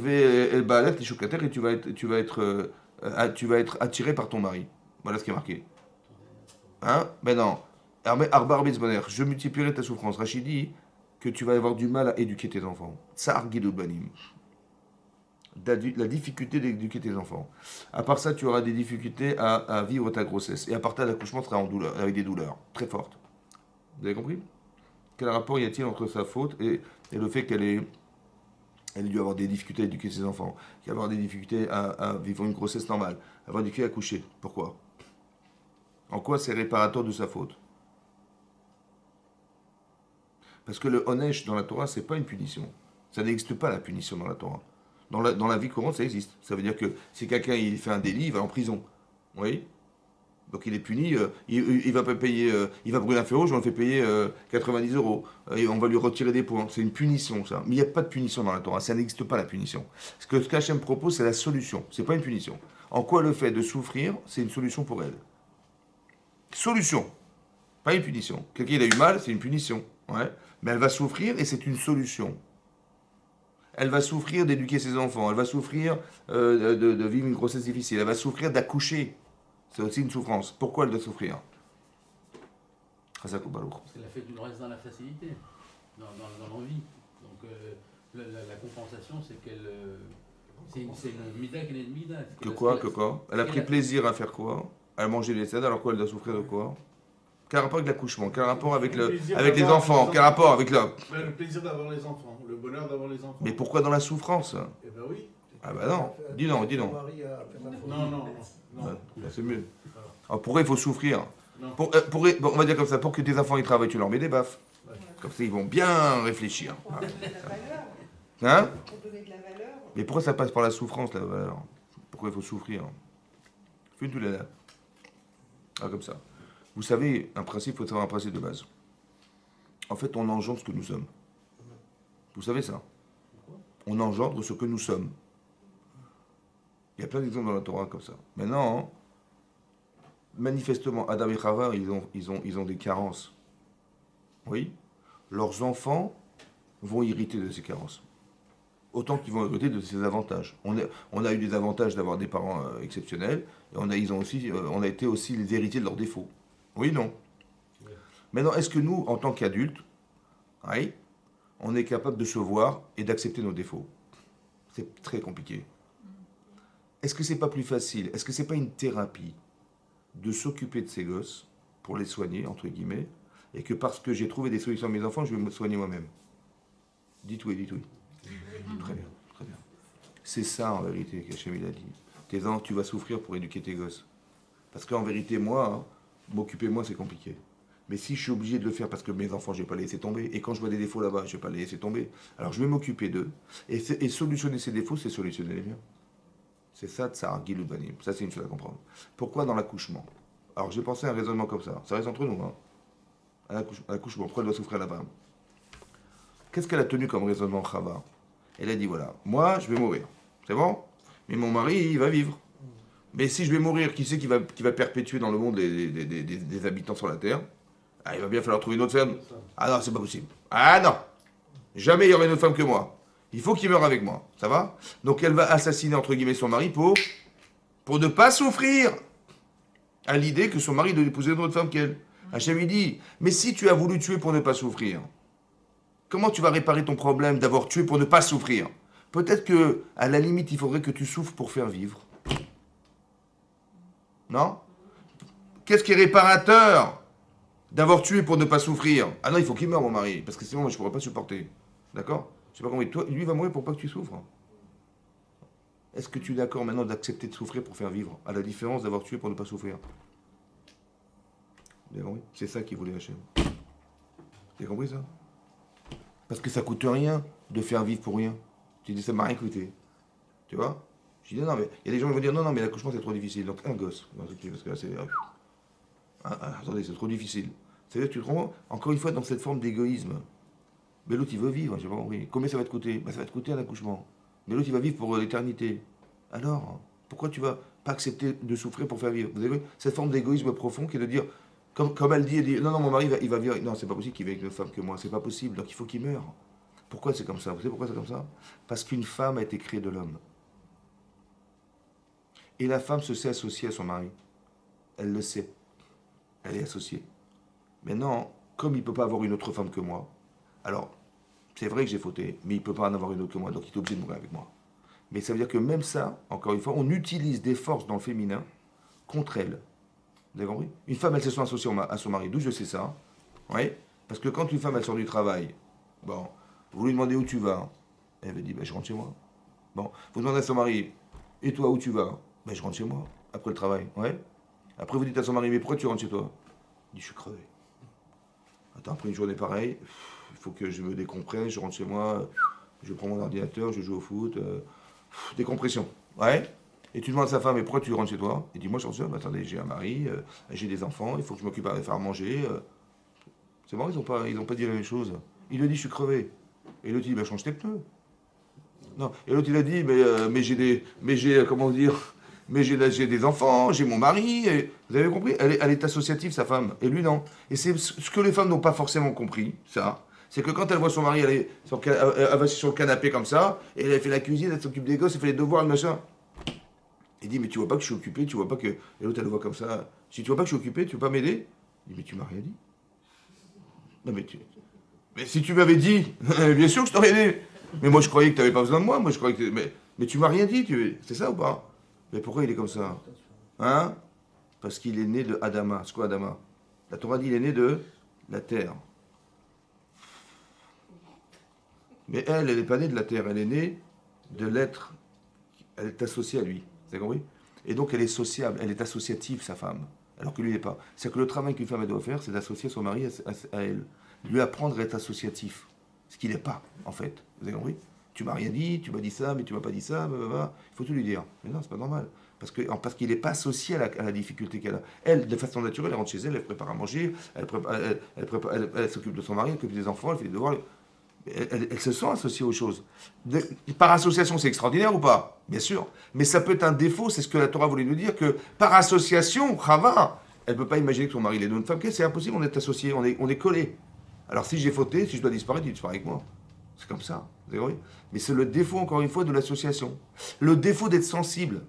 A: tu vas être attiré par ton mari. Voilà ce qui est marqué. Hein? Ben non. Arba Bonner, je multiplierai ta souffrance. Rachid dit que tu vas avoir du mal à éduquer tes enfants. Tsar Gidou Banim. La difficulté d'éduquer tes enfants. À part ça, tu auras des difficultés à vivre ta grossesse. Et à part ça, l'accouchement sera en douleur, avec des douleurs très fortes. Vous avez compris? Quel rapport y a-t-il entre sa faute et le fait qu'elle Elle a dû avoir des difficultés à éduquer ses enfants, qui avoir des difficultés à vivre une grossesse normale, avoir des difficultés à coucher. Pourquoi? En quoi c'est réparateur de sa faute? Parce que le onesh dans la Torah, c'est pas une punition. Ça n'existe pas la punition dans la Torah. Dans la vie courante, ça existe. Ça veut dire que si quelqu'un il fait un délit, il va en prison. Oui. Donc il est puni, il va pas payer, il va brûler un feu rouge, on le fait payer 90 euros. Et on va lui retirer des points. C'est une punition, ça. Mais il n'y a pas de punition dans la Torah. Ça n'existe pas la punition. Ce qu'Hachem propose, c'est la solution. C'est pas une punition. En quoi le fait de souffrir, c'est une solution pour elle? Solution. Pas une punition. Quelqu'un il a eu mal, c'est une punition. Ouais. Mais elle va souffrir et c'est une solution. Elle va souffrir d'éduquer ses enfants. Elle va souffrir de vivre une grossesse difficile. Elle va souffrir d'accoucher. C'est aussi une souffrance. Pourquoi elle doit souffrir?
C: Parce qu'elle a fait du reste dans la facilité, dans l'envie. Donc la compensation, c'est qu'elle. C'est une mida qu'elle est une mida.
A: Que quoi? Elle a pris plaisir à faire quoi? À manger des cèdres, alors quoi elle doit souffrir de quoi? Quel rapport avec l'accouchement? Quel rapport avec les enfants? Quel rapport avec
D: le plaisir d'avoir les enfants, le bonheur d'avoir les enfants.
A: Mais pourquoi dans la souffrance?
D: Eh ben oui.
A: Ah bah non, dis non.
D: Non.
A: Bah, c'est mieux. Alors pourquoi il faut souffrir?
D: Non.
A: Bon, on va dire comme ça, pour que tes enfants ils travaillent, tu leur mets des baffes. Comme ça ils vont bien réfléchir.
B: Pour donner de la valeur.
A: Hein?
B: Pour donner de la valeur.
A: Mais pourquoi ça passe par la souffrance, la valeur? Pourquoi il faut souffrir? Fais tout là. Ah, comme ça. Vous savez, il faut savoir un principe de base. En fait, on engendre ce que nous sommes. Vous savez ça? On engendre ce que nous sommes. Il y a plein d'exemples dans la Torah comme ça. Maintenant, manifestement, Adam et Chava, ils ont des carences. Oui? Leurs enfants vont hériter de ces carences. Autant qu'ils vont hériter de ces avantages. On a eu des avantages d'avoir des parents exceptionnels, et on a été aussi les héritiers de leurs défauts. Oui, non? Maintenant, est-ce que nous, en tant qu'adultes, oui, on est capable de se voir et d'accepter nos défauts? C'est très compliqué. Est-ce que c'est pas plus facile? Est-ce que c'est pas une thérapie de s'occuper de ces gosses pour les soigner, entre guillemets, et que parce que j'ai trouvé des solutions à mes enfants, je vais me soigner moi-même? Dites oui. Très bien. C'est ça en vérité qu'Hachem il a dit. Tes enfants, tu vas souffrir pour éduquer tes gosses. Parce qu'en vérité, moi, m'occuper de moi, c'est compliqué. Mais si je suis obligé de le faire parce que mes enfants, je ne vais pas les laisser tomber, et quand je vois des défauts là-bas, je ne vais pas les laisser tomber, alors je vais m'occuper d'eux. Et solutionner ces défauts, c'est solutionner les miens. C'est ça, Tsar Gilubanim. Ça, c'est une chose à comprendre. Pourquoi dans l'accouchement? Alors, j'ai pensé à un raisonnement comme ça. Ça reste entre nous, hein. À l'accouchement, pourquoi elle doit souffrir là-bas? Qu'est-ce qu'elle a tenu comme raisonnement, Chava? Elle a dit, voilà, moi, je vais mourir. C'est bon? Mais mon mari, il va vivre. Mais si je vais mourir, qui c'est qui va perpétuer dans le monde des habitants sur la Terre? Ah, il va bien falloir trouver une autre femme. Ah non, c'est pas possible. Ah non! Jamais il y aurait une autre femme que moi. Il faut qu'il meure avec moi. Ça va? Donc elle va assassiner, entre guillemets, son mari pour ne pas souffrir à l'idée que son mari doit épouser une autre femme qu'elle. Hachem lui dit, mais si tu as voulu tuer pour ne pas souffrir, comment tu vas réparer ton problème d'avoir tué pour ne pas souffrir? Peut-être que, à la limite, il faudrait que tu souffres pour faire vivre. Non? Qu'est-ce qui est réparateur d'avoir tué pour ne pas souffrir? Ah non, il faut qu'il meure, mon mari, parce que sinon, moi, je ne pourrais pas supporter. D'accord? Je sais pas comment toi, lui va mourir pour pas que tu souffres. Est-ce que tu es d'accord maintenant d'accepter de souffrir pour faire vivre, à la différence d'avoir tué pour ne pas souffrir? Vous avez compris? C'est ça qu'il voulait Hachem. Vous avez compris ça? Parce que ça coûte rien de faire vivre pour rien. Tu dis, ça m'a rien coûté. Tu vois? Je dis, non, mais il y a des gens qui vont dire, non, mais l'accouchement c'est trop difficile. Donc un gosse. Parce que là, c'est. Attendez, c'est trop difficile. C'est-à-dire que tu te rends, encore une fois, dans cette forme d'égoïsme. Mais l'autre, il veut vivre, j'ai pas compris. Combien ça va te coûter? Ça va te coûter un accouchement. Mais l'autre, il va vivre pour l'éternité. Alors, pourquoi tu vas pas accepter de souffrir pour faire vivre? Vous avez vu cette forme d'égoïsme profond qui est de dire, comme elle dit, non, mon mari, il va vivre. Non, c'est pas possible qu'il vive avec une autre femme que moi. C'est pas possible, donc il faut qu'il meure. Pourquoi c'est comme ça? Vous savez pourquoi c'est comme ça? Parce qu'une femme a été créée de l'homme. Et la femme se sait associée à son mari. Elle le sait. Elle est associée. Maintenant, comme il ne peut pas avoir une autre femme que moi, alors, c'est vrai que j'ai fauté, mais il ne peut pas en avoir une autre que moi, donc il est obligé de mourir avec moi. Mais ça veut dire que même ça, encore une fois, on utilise des forces dans le féminin contre elle. Vous avez compris? Une femme, elle se sent associée à son mari. D'où je sais ça? Oui. Parce que quand une femme, elle sort du travail, bon, vous lui demandez où tu vas. Elle avait dit, ben, je rentre chez moi. Bon, vous demandez à son mari, et toi, où tu vas? Ben, je rentre chez moi, après le travail. Ouais. Après, vous dites à son mari, mais pourquoi tu rentres chez toi? Il dit, je suis crevé. Attends, après une journée pareille, il faut que je me décompresse, je rentre chez moi, je prends mon ordinateur, je joue au foot. Décompression. Ouais. Et tu demandes à sa femme, mais pourquoi tu rentres chez toi? Il dit, moi, je rentre chez moi, attendez, j'ai un mari, j'ai des enfants, il faut que je m'occupe à faire manger. C'est bon, ils ont pas dit la même chose. Il lui dit, je suis crevé. Et l'autre, il dit, bah, change tes pneus. Non. Et l'autre, il a dit, mais comment dire, j'ai des enfants, j'ai mon mari. Vous avez compris? Elle est associative, sa femme. Et lui, non. Et c'est ce que les femmes n'ont pas forcément compris, ça. C'est que quand elle voit son mari, elle va sur le canapé comme ça, et elle fait la cuisine, elle s'occupe des gosses, elle fait les devoirs, le machin. Il dit, mais tu vois pas que je suis occupé, tu vois pas que. Et l'autre, elle le voit comme ça. Si tu vois pas que je suis occupé, tu veux pas m'aider? Il dit, mais tu m'as rien dit. Non, mais si tu m'avais dit, bien sûr que je t'aurais aidé. Mais moi, je croyais que tu n'avais pas besoin de moi. Moi, je croyais que. Mais tu m'as rien dit. C'est ça ou pas? Mais pourquoi il est comme ça? Hein? Parce qu'il est né de Adama. C'est quoi Adama? La Torah dit il est né de la terre. Mais elle n'est pas née de la terre. Elle est née de l'être. Elle est associée à lui. Vous avez compris? Et donc, elle est sociable. Elle est associative, sa femme. Alors que lui n'est pas. C'est que le travail qu'une femme doit faire, c'est d'associer son mari à elle. Lui apprendre à être associatif. Ce qu'il n'est pas, en fait. Vous avez compris? Tu m'as rien dit, tu m'as dit ça, mais tu m'as pas dit ça, blablabla. Il faut tout lui dire. Mais non, c'est pas normal. Parce qu'il n'est pas associé à la difficulté qu'elle a. Elle, de façon naturelle, elle rentre chez elle, elle prépare à manger, elle s'occupe de son mari, elle s'occupe des enfants, elle fait des devoirs. Elle se sent associée aux choses. Par association, c'est extraordinaire ou pas? Bien sûr. Mais ça peut être un défaut, c'est ce que la Torah voulait nous dire, que par association, Chava, elle ne peut pas imaginer que son mari est une femme. C'est impossible, on est associés, on est collés. Alors si j'ai fauté, si je dois disparaître, il disparaît avec moi. C'est comme ça. Vous avez compris? Mais c'est le défaut, encore une fois, de l'association. Le défaut d'être sensible,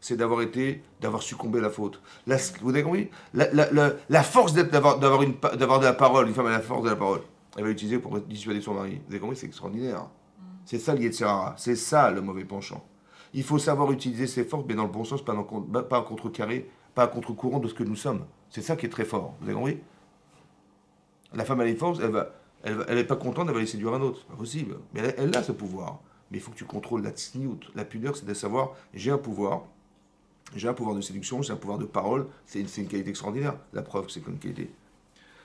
A: c'est d'avoir succombé à la faute. Vous avez compris? La force d'avoir de la parole, une femme a la force de la parole. Elle va l'utiliser pour dissuader son mari. Vous avez compris? C'est extraordinaire. C'est ça le Yetzirara. C'est ça le mauvais penchant. Il faut savoir utiliser ses forces, mais dans le bon sens, pas à contrecarré, pas à contre-courant de ce que nous sommes. C'est ça qui est très fort. Vous avez compris? La femme, elle est force, elle n'est pas contente, elle va aller séduire un autre. C'est pas possible. Mais elle a ce pouvoir. Mais il faut que tu contrôles la tsniout. La pudeur, c'est de savoir, j'ai un pouvoir de séduction, j'ai un pouvoir de parole. C'est une qualité extraordinaire. La preuve que c'est une qualité.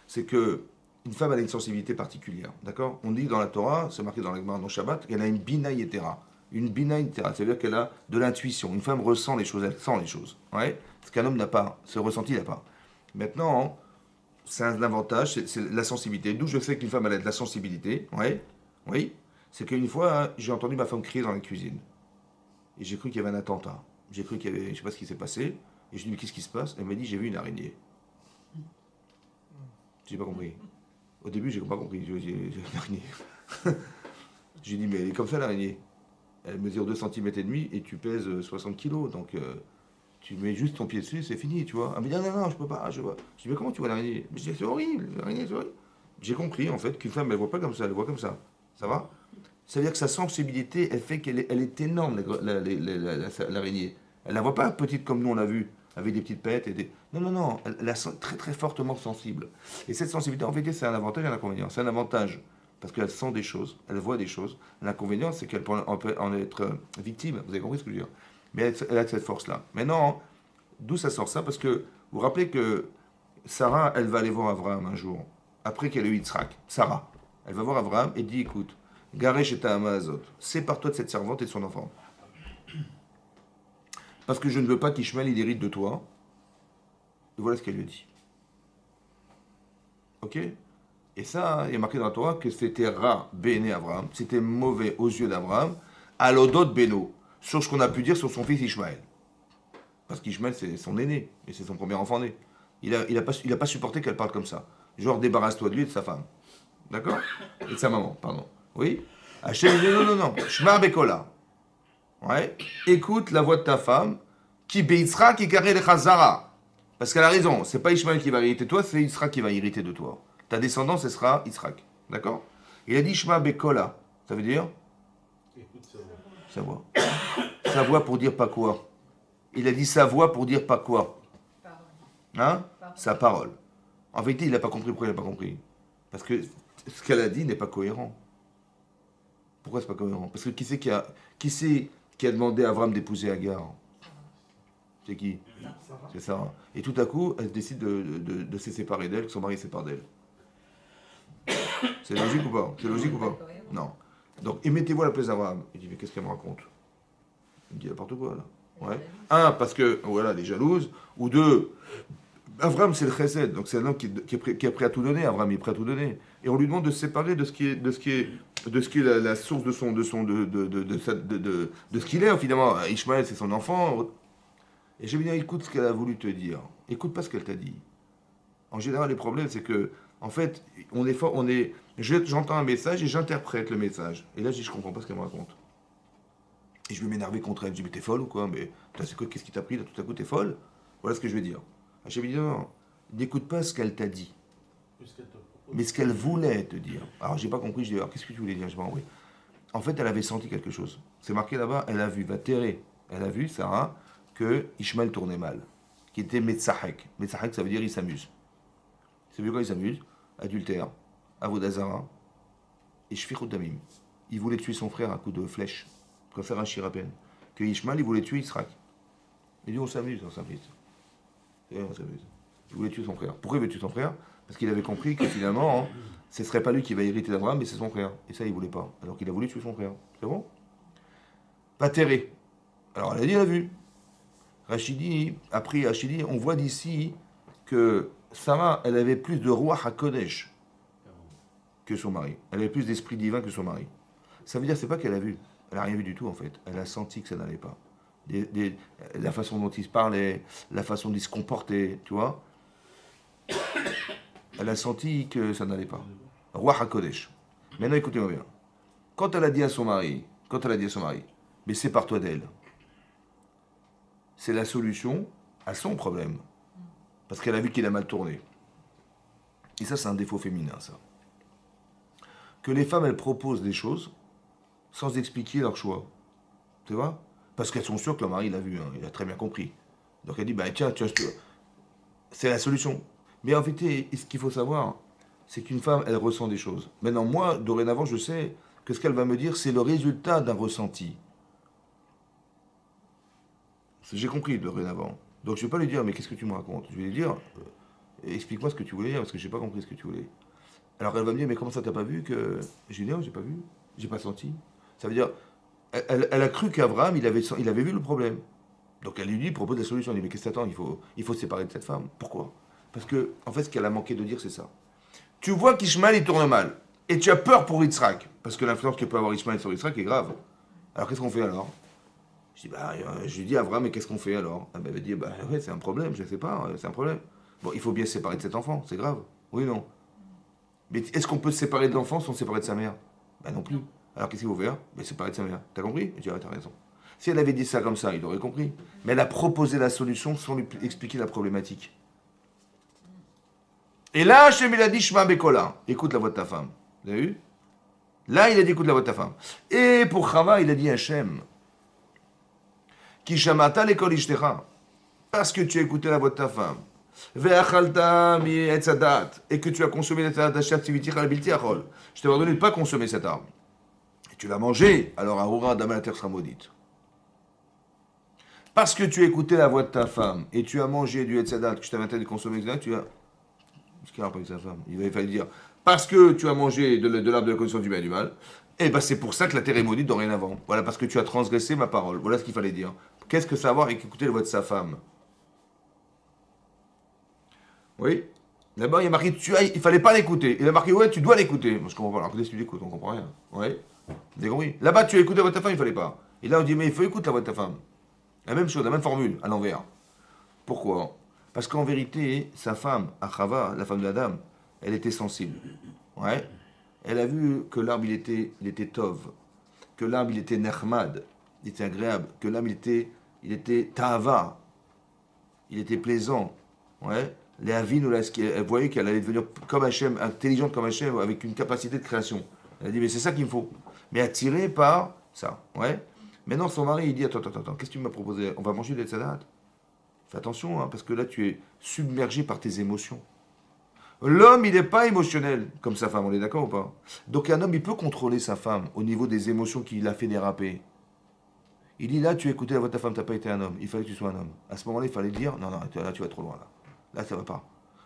A: C'est que une femme, elle a une sensibilité particulière. D'accord? On dit dans la Torah, c'est marqué dans la Gemara, dans Shabbat, qu'elle a une bina yetera. Une bina yetera, c'est-à-dire qu'elle a de l'intuition. Une femme ressent les choses, elle sent les choses. Ouais? Ce qu'un homme n'a pas. Ce ressenti, il n'a pas. Maintenant, c'est un avantage, c'est la sensibilité. D'où je sais qu'une femme, elle a de la sensibilité. Ouais? Oui? C'est qu'une fois, j'ai entendu ma femme crier dans la cuisine. Et j'ai cru qu'il y avait un attentat. J'ai cru qu'il y avait, je ne sais pas ce qui s'est passé. Et je lui ai dit, qu'est-ce qui se passe? Elle m'a dit, j'ai vu une araignée. J'ai pas compris. Au début, j'ai pas compris. J'ai une araignée. J'ai dit, mais elle est comme ça l'araignée. Elle mesure 2,5 cm et tu pèses 60 kilos. Donc, tu mets juste ton pied dessus, c'est fini, tu vois. Elle me dit, non, je peux pas, je vois. Je dis, mais comment tu vois l'araignée? Je dis, c'est horrible, l'araignée, c'est horrible. J'ai compris, en fait, qu'une femme, elle voit pas comme ça, elle voit comme ça. Ça va? Ça veut dire que sa sensibilité, elle fait qu'elle est énorme, l'araignée. Elle la voit pas petite comme nous, on l'a vu, avec des petites pattes et des... Non, elle est très très fortement sensible. Et cette sensibilité, en fait, c'est un avantage et un inconvénient. C'est un avantage parce qu'elle sent des choses, elle voit des choses. L'inconvénient, c'est qu'elle peut en être victime. Vous avez compris ce que je veux dire? Mais elle a cette force-là. Maintenant, d'où ça sort ça? Parce que vous vous rappelez que Sarah, elle va aller voir Abraham un jour, après qu'elle ait eu Yitzhak. Sarah, elle va voir Abraham et dit, écoute, Garesh et Ta'amazot, sépare-toi de cette servante et de son enfant. Parce que je ne veux pas qu'Ishmaël il hérite de toi. Et voilà ce qu'elle lui a dit. Ok? Et ça, il est marqué dans la Torah que c'était Ra Béné Abraham, c'était mauvais aux yeux d'Abraham, à l'odot Beno, sur ce qu'on a pu dire sur son fils Ishmaël. Parce qu'Ishmaël, c'est son aîné, et c'est son premier enfant né. Il a pas supporté qu'elle parle comme ça. Genre, débarrasse-toi de lui et de sa femme. D'accord? Et de sa maman, pardon. Oui? Hachem dit non. Shma Bekola. Ouais. Écoute la voix de ta femme, qui beitsra qui carré le chazara. Parce qu'elle a raison, c'est pas Ishmaël qui va hériter de toi, c'est Yitzhak qui va hériter de toi. Ta descendance, ce sera Yitzhak. D'accord? Il a dit Shma Bekola. Ça veut dire? Sa voix. Sa voix pour dire pas quoi? Il a dit sa voix pour dire pas quoi? Hein? Sa parole. En vérité, il n'a pas compris pourquoi il n'a pas compris. Parce que ce qu'elle a dit n'est pas cohérent. Pourquoi c'est pas cohérent? Parce que qui c'est qui a demandé à Avram d'épouser Agar? C'est qui? C'est Sarah. Et tout à coup, elle décide de se séparer d'elle, que son mari se sépare d'elle. C'est logique ou pas? C'est logique ou pas? Non. Donc, et mettez-vous à la place d'Abraham. Il dit, mais qu'est-ce qu'elle me raconte? Il me dit n'importe quoi, là. Ouais. Un, parce que, voilà, elle est jalouse. Ou deux, Abraham, c'est le chesed. Donc, c'est un homme qui est prêt à tout donner. Abraham est prêt à tout donner. Et on lui demande de se séparer de ce qui est la source de ce qu'il est, finalement. Ishmaël, c'est son enfant. Et j'ai bien dit, écoute ce qu'elle a voulu te dire. Écoute pas ce qu'elle t'a dit. En général, les problèmes, c'est que, en fait, j'entends un message et j'interprète le message. Et là, je dis, je comprends pas ce qu'elle me raconte. Et je vais m'énerver contre elle. Je dis, mais t'es folle ou quoi? Mais c'est quoi? Qu'est-ce qui t'a pris là? Tout à coup, t'es folle? Voilà ce que je vais dire. J'ai dit, non, n'écoute pas ce qu'elle t'a dit, mais ce qu'elle voulait te dire. Alors, j'ai pas compris. Je dis, alors, qu'est-ce que tu voulais dire? Je dis, oui. En fait, elle avait senti quelque chose. C'est marqué là-bas, elle a vu, va terrer. Elle a vu, Sarah, que Ishmael tournait mal, qui était Metzahek. Metzahek, ça veut dire il s'amuse. C'est vu quoi il s'amuse? Adultère, Avodazara et Shfichut Damim. Il voulait tuer son frère à coup de flèche, pour faire un shirapen. Que Ishmael, il voulait tuer Israël. Il dit on s'amuse, on s'amuse. On s'amuse. Il voulait tuer son frère. Pourquoi il veut tuer son frère? Parce qu'il avait compris que finalement, hein, ce ne serait pas lui qui va hériter d'Abraham, mais c'est son frère. Et ça, il ne voulait pas. Alors qu'il a voulu tuer son frère. C'est bon? Pas terré. Alors elle a dit, elle a vu. Rachidi, après Rachidi, on voit d'ici que Sarah, elle avait plus de roi HaKodesh que son mari. Elle avait plus d'esprit divin que son mari. Ça veut dire, c'est pas qu'elle a vu. Elle n'a rien vu du tout, en fait. Elle a senti que ça n'allait pas. La façon dont il se parlait, la façon dont il se comportait, tu vois. Elle a senti que ça n'allait pas. Roi HaKodesh. Maintenant, écoutez-moi bien. Quand elle a dit à son mari, mais sépare-toi d'elle, c'est la solution à son problème. Parce qu'elle a vu qu'il a mal tourné. Et ça, c'est un défaut féminin, ça. Que les femmes, elles proposent des choses sans expliquer leur choix. Tu vois? Parce qu'elles sont sûres que leur mari l'a vu, hein, il a très bien compris. Donc elle dit, bah tiens, c'est la solution. Mais en fait, ce qu'il faut savoir, c'est qu'une femme, elle ressent des choses. Maintenant, moi, dorénavant, je sais que ce qu'elle va me dire, c'est le résultat d'un ressenti. J'ai compris dorénavant. Donc je ne vais pas lui dire, mais qu'est-ce que tu me racontes? Je vais lui dire, explique-moi ce que tu voulais dire, parce que je n'ai pas compris ce que tu voulais. Alors elle va me dire, mais comment ça t'as pas vu que... Je lui dis, non, j'ai pas vu, j'ai pas senti. Ça veut dire, elle a cru qu'Abraham, il avait vu le problème. Donc elle lui propose la solution. Elle dit, mais qu'est-ce que t'attends? Il faut se séparer de cette femme. Pourquoi? Parce que, en fait, ce qu'elle a manqué de dire, c'est ça. Tu vois qu'Ishmael, il tourne mal. Et tu as peur pour Yitzhak. Parce que l'influence que peut avoir Ishmael sur Yitzhak est grave. Alors qu'est-ce qu'on fait alors? Je lui dis à Abraham, mais qu'est-ce qu'on fait alors? Elle m'a dit, bah ouais, c'est un problème, je ne sais pas, c'est un problème. Bon, il faut bien se séparer de cet enfant, c'est grave. Oui, non. Mais est-ce qu'on peut se séparer de l'enfant sans se séparer de sa mère? Ben non plus. Alors qu'est-ce qu'il faut faire? Ben séparer de sa mère. T'as compris? Je dis, ah, t'as raison. Si elle avait dit ça comme ça, il aurait compris. Mais elle a proposé la solution sans lui expliquer la problématique. Et là, Hachem, il a dit, Shema Bekola, écoute la voix de ta femme. Vous avez vu? Là, il a dit, écoute la voix de ta femme. Et pour Chava, il a dit, Hachem, Kishamata l'école ishtecha, parce que tu as écouté la voix de ta femme. Ve'achalta mi etzadat, et que tu as consommé l'etzadat d'Hashem tiviticha la bilti achol. Je t'ai ordonné de ne pas consommer cette arme. Et tu l'as mangée, alors Aura Damalater sera maudite. Parce que tu as écouté la voix de ta femme, et tu as mangé du etzadat que je t'avais interdit de consommer, etc., tu as... Ce qu'il a rappelé avec sa femme. Il fallait dire, parce que tu as mangé de l'arbre de la connaissance du bien et du mal, et ben c'est pour ça que la terre est maudite dorénavant. Voilà, parce que tu as transgressé ma parole. Voilà ce qu'il fallait dire. Qu'est-ce que ça a à voir avec écouter la voix de sa femme? Oui. D'abord, il y a marqué, il fallait pas l'écouter. Il a marqué, ouais, tu dois l'écouter. Moi, je comprends pas. Alors que si tu l'écoutes, on comprend rien. Oui. Vous avez compris? Là-bas, tu as écouté la voix de ta femme, il fallait pas. Et là, on dit, mais il faut écouter la voix de ta femme. La même chose, la même formule, à l'envers. Pourquoi? Parce qu'en vérité, sa femme, Achava, la femme de Adam, elle était sensible. Ouais. Elle a vu que l'arbre, il était tov. Que l'arbre, il était nechmad. Il était agréable. Que l'arbre, il était ta'ava. Il était plaisant. Ouais. Les avines, elle voyait qu'elle allait devenir comme Hachem, intelligente comme Hachem, avec une capacité de création. Elle a dit, mais c'est ça qu'il me faut. Mais attirée par ça. Ouais. Maintenant, son mari, il dit, attends, qu'est-ce que tu m'as proposé? On va manger des salades. Fais attention, hein, parce que là, tu es submergé par tes émotions. L'homme, il n'est pas émotionnel comme sa femme, on est d'accord ou pas? Donc un homme, il peut contrôler sa femme au niveau des émotions qui l'a fait déraper. Il dit là, tu as écouté la voix de ta femme, tu n'as pas été un homme, il fallait que tu sois un homme. À ce moment-là, il fallait dire, non, non, là, tu vas trop loin, là. Là, ça va pas.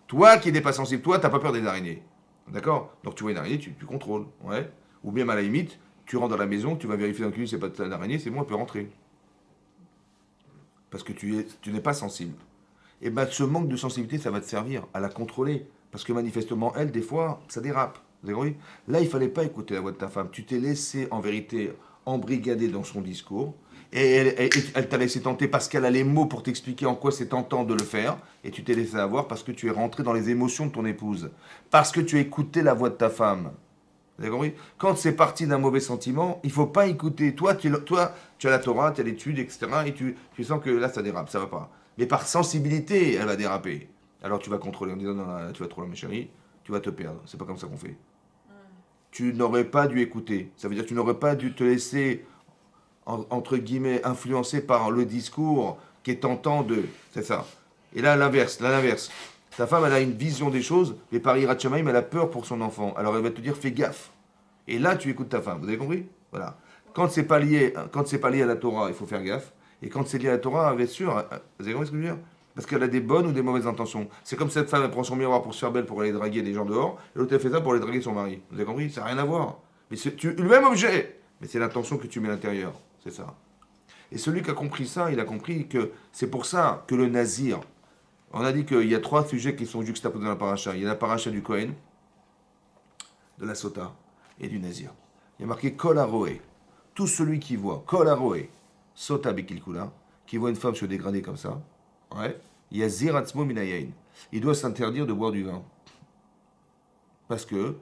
A: Toi qui n'es pas sensible, toi, tu n'as pas peur des araignées. D'accord? Donc tu vois une araignée, tu contrôles, ouais. Ou bien à la limite, tu rentres dans la maison, tu vas vérifier dans le cuisine, c'est pas de l'araignée, c'est bon, elle peut rentrer. Parce que tu n'es pas sensible. Et bien, ce manque de sensibilité, ça va te servir à la contrôler. Parce que manifestement, elle, des fois, ça dérape. Vous avez compris? Là, il ne fallait pas écouter la voix de ta femme. Tu t'es laissé, en vérité, embrigader dans son discours. Et elle t'a laissé tenter parce qu'elle a les mots pour t'expliquer en quoi c'est tentant de le faire. Et tu t'es laissé avoir parce que tu es rentré dans les émotions de ton épouse. Parce que tu as écouté la voix de ta femme. Vous avez compris? Quand c'est parti d'un mauvais sentiment, il ne faut pas écouter. Toi, tu as la Torah, tu as l'étude, etc. Et tu sens que là, ça dérape, ça va pas. Mais par sensibilité, elle va déraper. Alors tu vas contrôler en disant non, là, tu vas trop loin, ma chérie, tu vas te perdre. C'est pas comme ça qu'on fait. Tu n'aurais pas dû écouter. Ça veut dire que tu n'aurais pas dû te laisser, entre guillemets, influencer par le discours qui est tentant de. C'est ça. Et là, l'inverse. Ta femme, elle a une vision des choses, mais par Hirat Shamayim, elle a peur pour son enfant. Alors elle va te dire, fais gaffe. Et là, tu écoutes ta femme. Vous avez compris? Voilà. Quand c'est pas lié à la Torah, il faut faire gaffe. Et quand c'est lié à la Torah, bien sûr, vous avez compris ce que je veux dire? Parce qu'elle a des bonnes ou des mauvaises intentions. C'est comme cette femme, elle prend son miroir pour se faire belle, pour aller draguer des gens dehors, et l'autre, elle fait ça pour aller draguer son mari. Vous avez compris? Ça n'a rien à voir. Mais c'est le même objet, mais c'est l'intention que tu mets à l'intérieur. C'est ça. Et celui qui a compris ça, il a compris que c'est pour ça que le nazir, on a dit qu'il y a 3 sujets qui sont juxtaposés dans la paracha. Il y a la paracha du Kohen, de la Sota et du nazir. Il y a marqué Kol Haroé. Tout celui qui voit, Kol Haroé, Sota Bekilkula, qui voit une femme se dégrader comme ça, ouais, Yazir Atzmo Minayain. Il doit s'interdire de boire du vin. Parce que,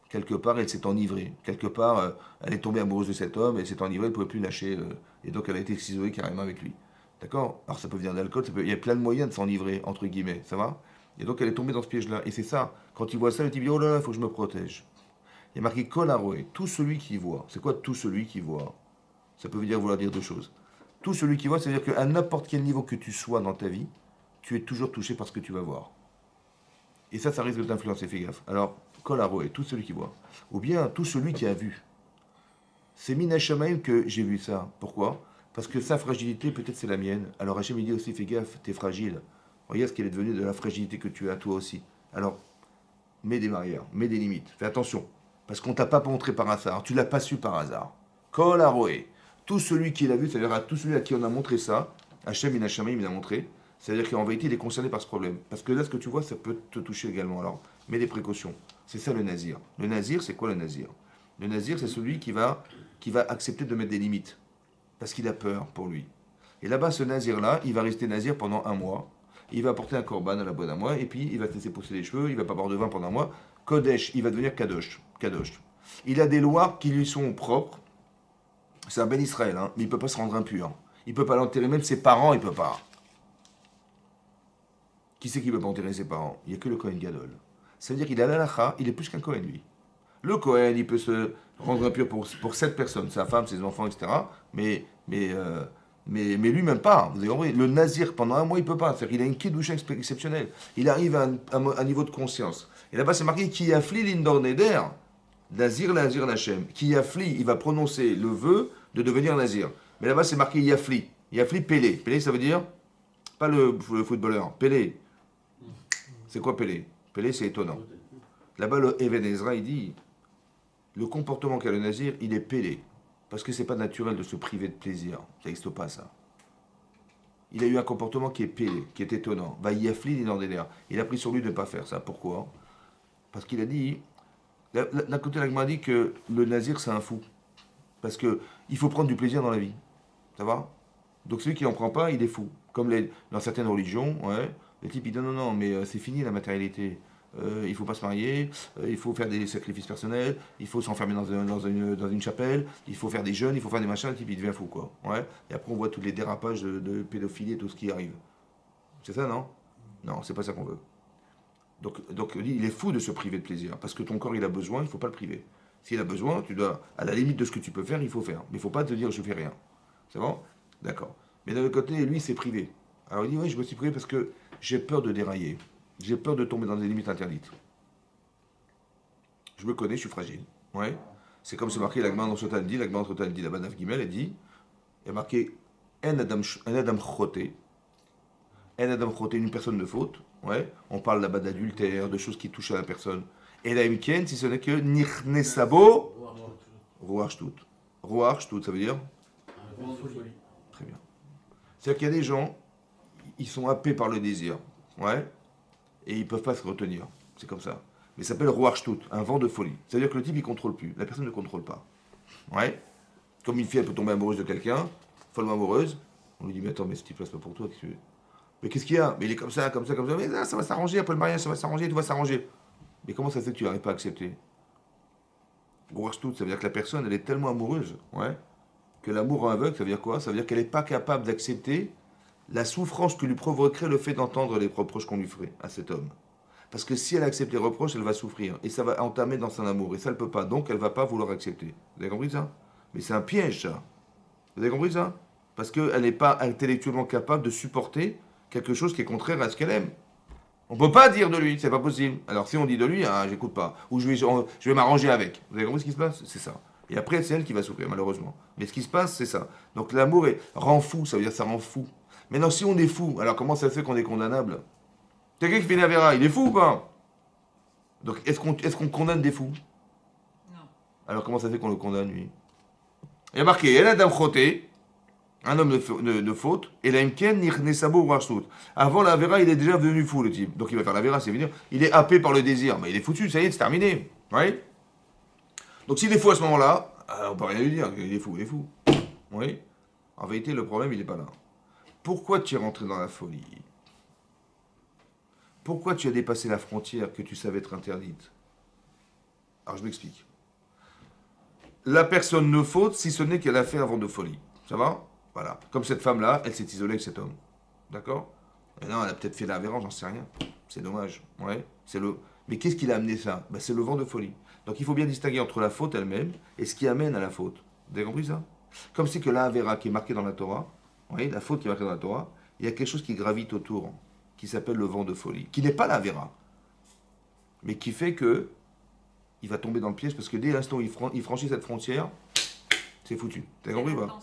A: quelque part, elle s'est enivrée. Quelque part, elle est tombée amoureuse de cet homme, elle s'est enivrée, elle ne pouvait plus lâcher. Et donc, elle a été isolée carrément avec lui. D'accord? Alors, ça peut venir d'alcool, il y a plein de moyens de s'enivrer, entre guillemets. Ça va? Et donc, elle est tombée dans ce piège-là. Et c'est ça. Quand il voit ça, il dit oh là là, il faut que je me protège. Il y a marqué Kol Haroé. Tout celui qui voit. C'est quoi tout celui qui voit? Ça peut vouloir dire 2 choses. Tout celui qui voit, c'est-à-dire qu'à n'importe quel niveau que tu sois dans ta vie, tu es toujours touché par ce que tu vas voir. Et ça risque de t'influencer, fais gaffe. Alors, Kol Haroé, tout celui qui voit. Ou bien, tout celui qui a vu. C'est Mina Shamaim que j'ai vu ça. Pourquoi? Parce que sa fragilité, peut-être c'est la mienne. Alors Hachem, il dit aussi, fais gaffe, t'es fragile. Regarde ce qu'elle est devenue de la fragilité que tu as toi aussi. Alors, mets des barrières, mets des limites. Fais attention. Parce qu'on t'a pas montré par hasard. Tu l'as pas su par hasard. Kol Haroé. Tout celui qui l'a vu, c'est-à-dire à tout celui à qui on a montré ça, Hachem Mina Shamaim, il a montré. C'est-à-dire qu'en vérité, il est concerné par ce problème. Parce que là, ce que tu vois, ça peut te toucher également. Alors, mets des précautions. C'est ça le nazir. Le nazir, c'est quoi le nazir? Le nazir, c'est celui qui va accepter de mettre des limites. Parce qu'il a peur pour lui. Et là-bas, ce nazir-là, il va rester nazir pendant 1 mois. Il va porter un korban à la bonne à mois. Et puis, il va se laisser pousser les cheveux. Il va pas boire de vin pendant 1 mois. Kodesh, il va devenir Kadosh. Kadosh. Il a des lois qui lui sont propres. C'est un Ben Israël, hein, mais il ne peut pas se rendre impur. Il ne peut pas l'enterrer, même ses parents, il ne peut pas. Qui c'est qui ne peut pas enterrer ses parents? Il n'y a que le Kohen Gadol. Ça veut dire qu'il a l'alacha, il est plus qu'un Kohen, lui. Le Kohen, il peut se rendre impur pour 7 personnes, sa femme, ses enfants, etc. Mais lui, même pas. Vous avez compris? Le nazir, pendant 1 mois, il ne peut pas. C'est-à-dire qu'il a une kedusha exceptionnelle. Il arrive à un niveau de conscience. Et là-bas, c'est marqué qui afflie l'indor neder. Nazir, nazir, Lachem. Qui afflie, il va prononcer le vœu de devenir nazir. Mais là-bas, c'est marqué Yafli. Yafli Pélé. Pélé, ça veut dire pas le footballeur. Pélé. C'est quoi Pélé? Pélé, c'est étonnant. Là-bas, le Even Ezra, il dit le comportement qu'a le nazir, il est Pélé. Parce que c'est pas naturel de se priver de plaisir. Ça n'existe pas, ça. Il a eu un comportement qui est Pélé, qui est étonnant. Va Yafli, il a pris sur lui de ne pas faire ça. Pourquoi? Parce qu'il a dit. D'un côté, l'Agma dit que le nazir, c'est un fou. Parce qu'il faut prendre du plaisir dans la vie. Ça va? Donc celui qui n'en prend pas, il est fou. Comme dans certaines religions, ouais, le type il dit non, non, mais c'est fini la matérialité. Il ne faut pas se marier, il faut faire des sacrifices personnels, il faut s'enfermer dans une chapelle, il faut faire des jeûnes, il faut faire des machins, le type il devient fou, quoi. Ouais. Et après on voit tous les dérapages de pédophilie et tout ce qui arrive. C'est ça, non? Non, c'est pas ça qu'on veut. Donc il est fou de se priver de plaisir, parce que ton corps il a besoin, il ne faut pas le priver. S'il a besoin, tu dois, à la limite de ce que tu peux faire, il faut faire. Mais il ne faut pas te dire je fais rien. C'est bon? D'accord. Mais d'un autre côté, lui, c'est privé. Alors il dit oui, je me suis privé parce que j'ai peur de dérailler. J'ai peur de tomber dans des limites interdites. Je me connais, je suis fragile. Ouais. C'est comme c'est marqué, la Gemara dans Sotan dit, la Gemara dans Sotan dit, la Banaf Gimel, elle dit, il y a marqué En Adam Choté. En Adam Choté, une personne de faute. Ouais. On parle là-bas d'adultère, de choses qui touchent à la personne. Et la Imken, si ce n'est que Nichnesabo Ruach Shtut. Ruach Shtut, ça veut dire Très bien. C'est-à-dire qu'il y a des gens, ils sont happés par le désir. Ouais. Et ils ne peuvent pas se retenir. C'est comme ça. Mais ça s'appelle Ruach Shtut, un vent de folie. C'est-à-dire que le type, il ne contrôle plus. La personne ne contrôle pas. Ouais. Comme une fille, elle peut tomber amoureuse de quelqu'un, follement amoureuse. On lui dit, mais attends, mais ce type-là, c'est pas pour toi. Mais qu'est-ce qu'il y a? Mais il est comme ça, comme ça, comme ça. Mais là, ça va s'arranger, après le mariage, ça va s'arranger, tout va s'arranger. Mais comment ça se fait que tu n'arrives pas à accepter? Ruach Shtut, ça veut dire que la personne, elle est tellement amoureuse, ouais, que l'amour rend aveugle, ça veut dire quoi? Ça veut dire qu'elle n'est pas capable d'accepter la souffrance que lui provoquerait le fait d'entendre les reproches qu'on lui ferait à cet homme. Parce que si elle accepte les reproches, elle va souffrir. Et ça va entamer dans son amour. Et ça, elle ne peut pas. Donc, elle ne va pas vouloir accepter. Vous avez compris ça? Mais c'est un piège, ça. Vous avez compris ça? Parce qu'elle n'est pas intellectuellement capable de supporter quelque chose qui est contraire à ce qu'elle aime. On ne peut pas dire de lui, c'est pas possible. Alors, si on dit de lui, ah, j'écoute pas. Ou je vais m'arranger avec. Vous avez compris ce qui se passe? C'est ça. Et après, c'est elle qui va souffrir, malheureusement. Mais ce qui se passe, c'est ça. Donc, l'amour rend fou, ça veut dire ça rend fou. Maintenant, si on est fou, alors comment ça se fait qu'on est condamnable? Quelqu'un qui fait la vera, il est fou ou pas? Donc, est-ce qu'on condamne des fous?
B: Non.
A: Alors, comment ça fait qu'on le condamne, lui? Il y a marqué, El Adam Choté, un homme de faute, et la Imken Nichnesabo Ruach. Avant la vera, il est déjà devenu fou, le type. Donc, il va faire la vera, c'est venir. Il est happé par le désir. Mais il est foutu, ça y est, c'est terminé. Oui. Donc, s'il est fou à ce moment-là, on peut rien lui dire. Il est fou, il est fou. Oui. En vérité, le problème, il n'est pas là. Pourquoi tu es rentré dans la folie? Pourquoi tu as dépassé la frontière que tu savais être interdite? Alors je m'explique. La personne ne faute si ce n'est qu'elle a fait un vent de folie. Ça va? Voilà. Comme cette femme-là, elle s'est isolée avec cet homme. D'accord? Et non, elle a peut-être fait la véran, j'en sais rien. C'est dommage. Ouais. Mais qu'est-ce qui l'a amené ça? Ben, c'est le vent de folie. Donc il faut bien distinguer entre la faute elle-même et ce qui amène à la faute. Vous avez compris ça? Comme c'est que la Avera qui est marquée dans la Torah, oui, la faute qui est marquée dans la Torah, il y a quelque chose qui gravite autour, qui s'appelle le vent de folie, qui n'est pas la Vera, mais qui fait que il va tomber dans le piège parce que dès l'instant où il franchit cette frontière, c'est foutu. T'as compris ou pas?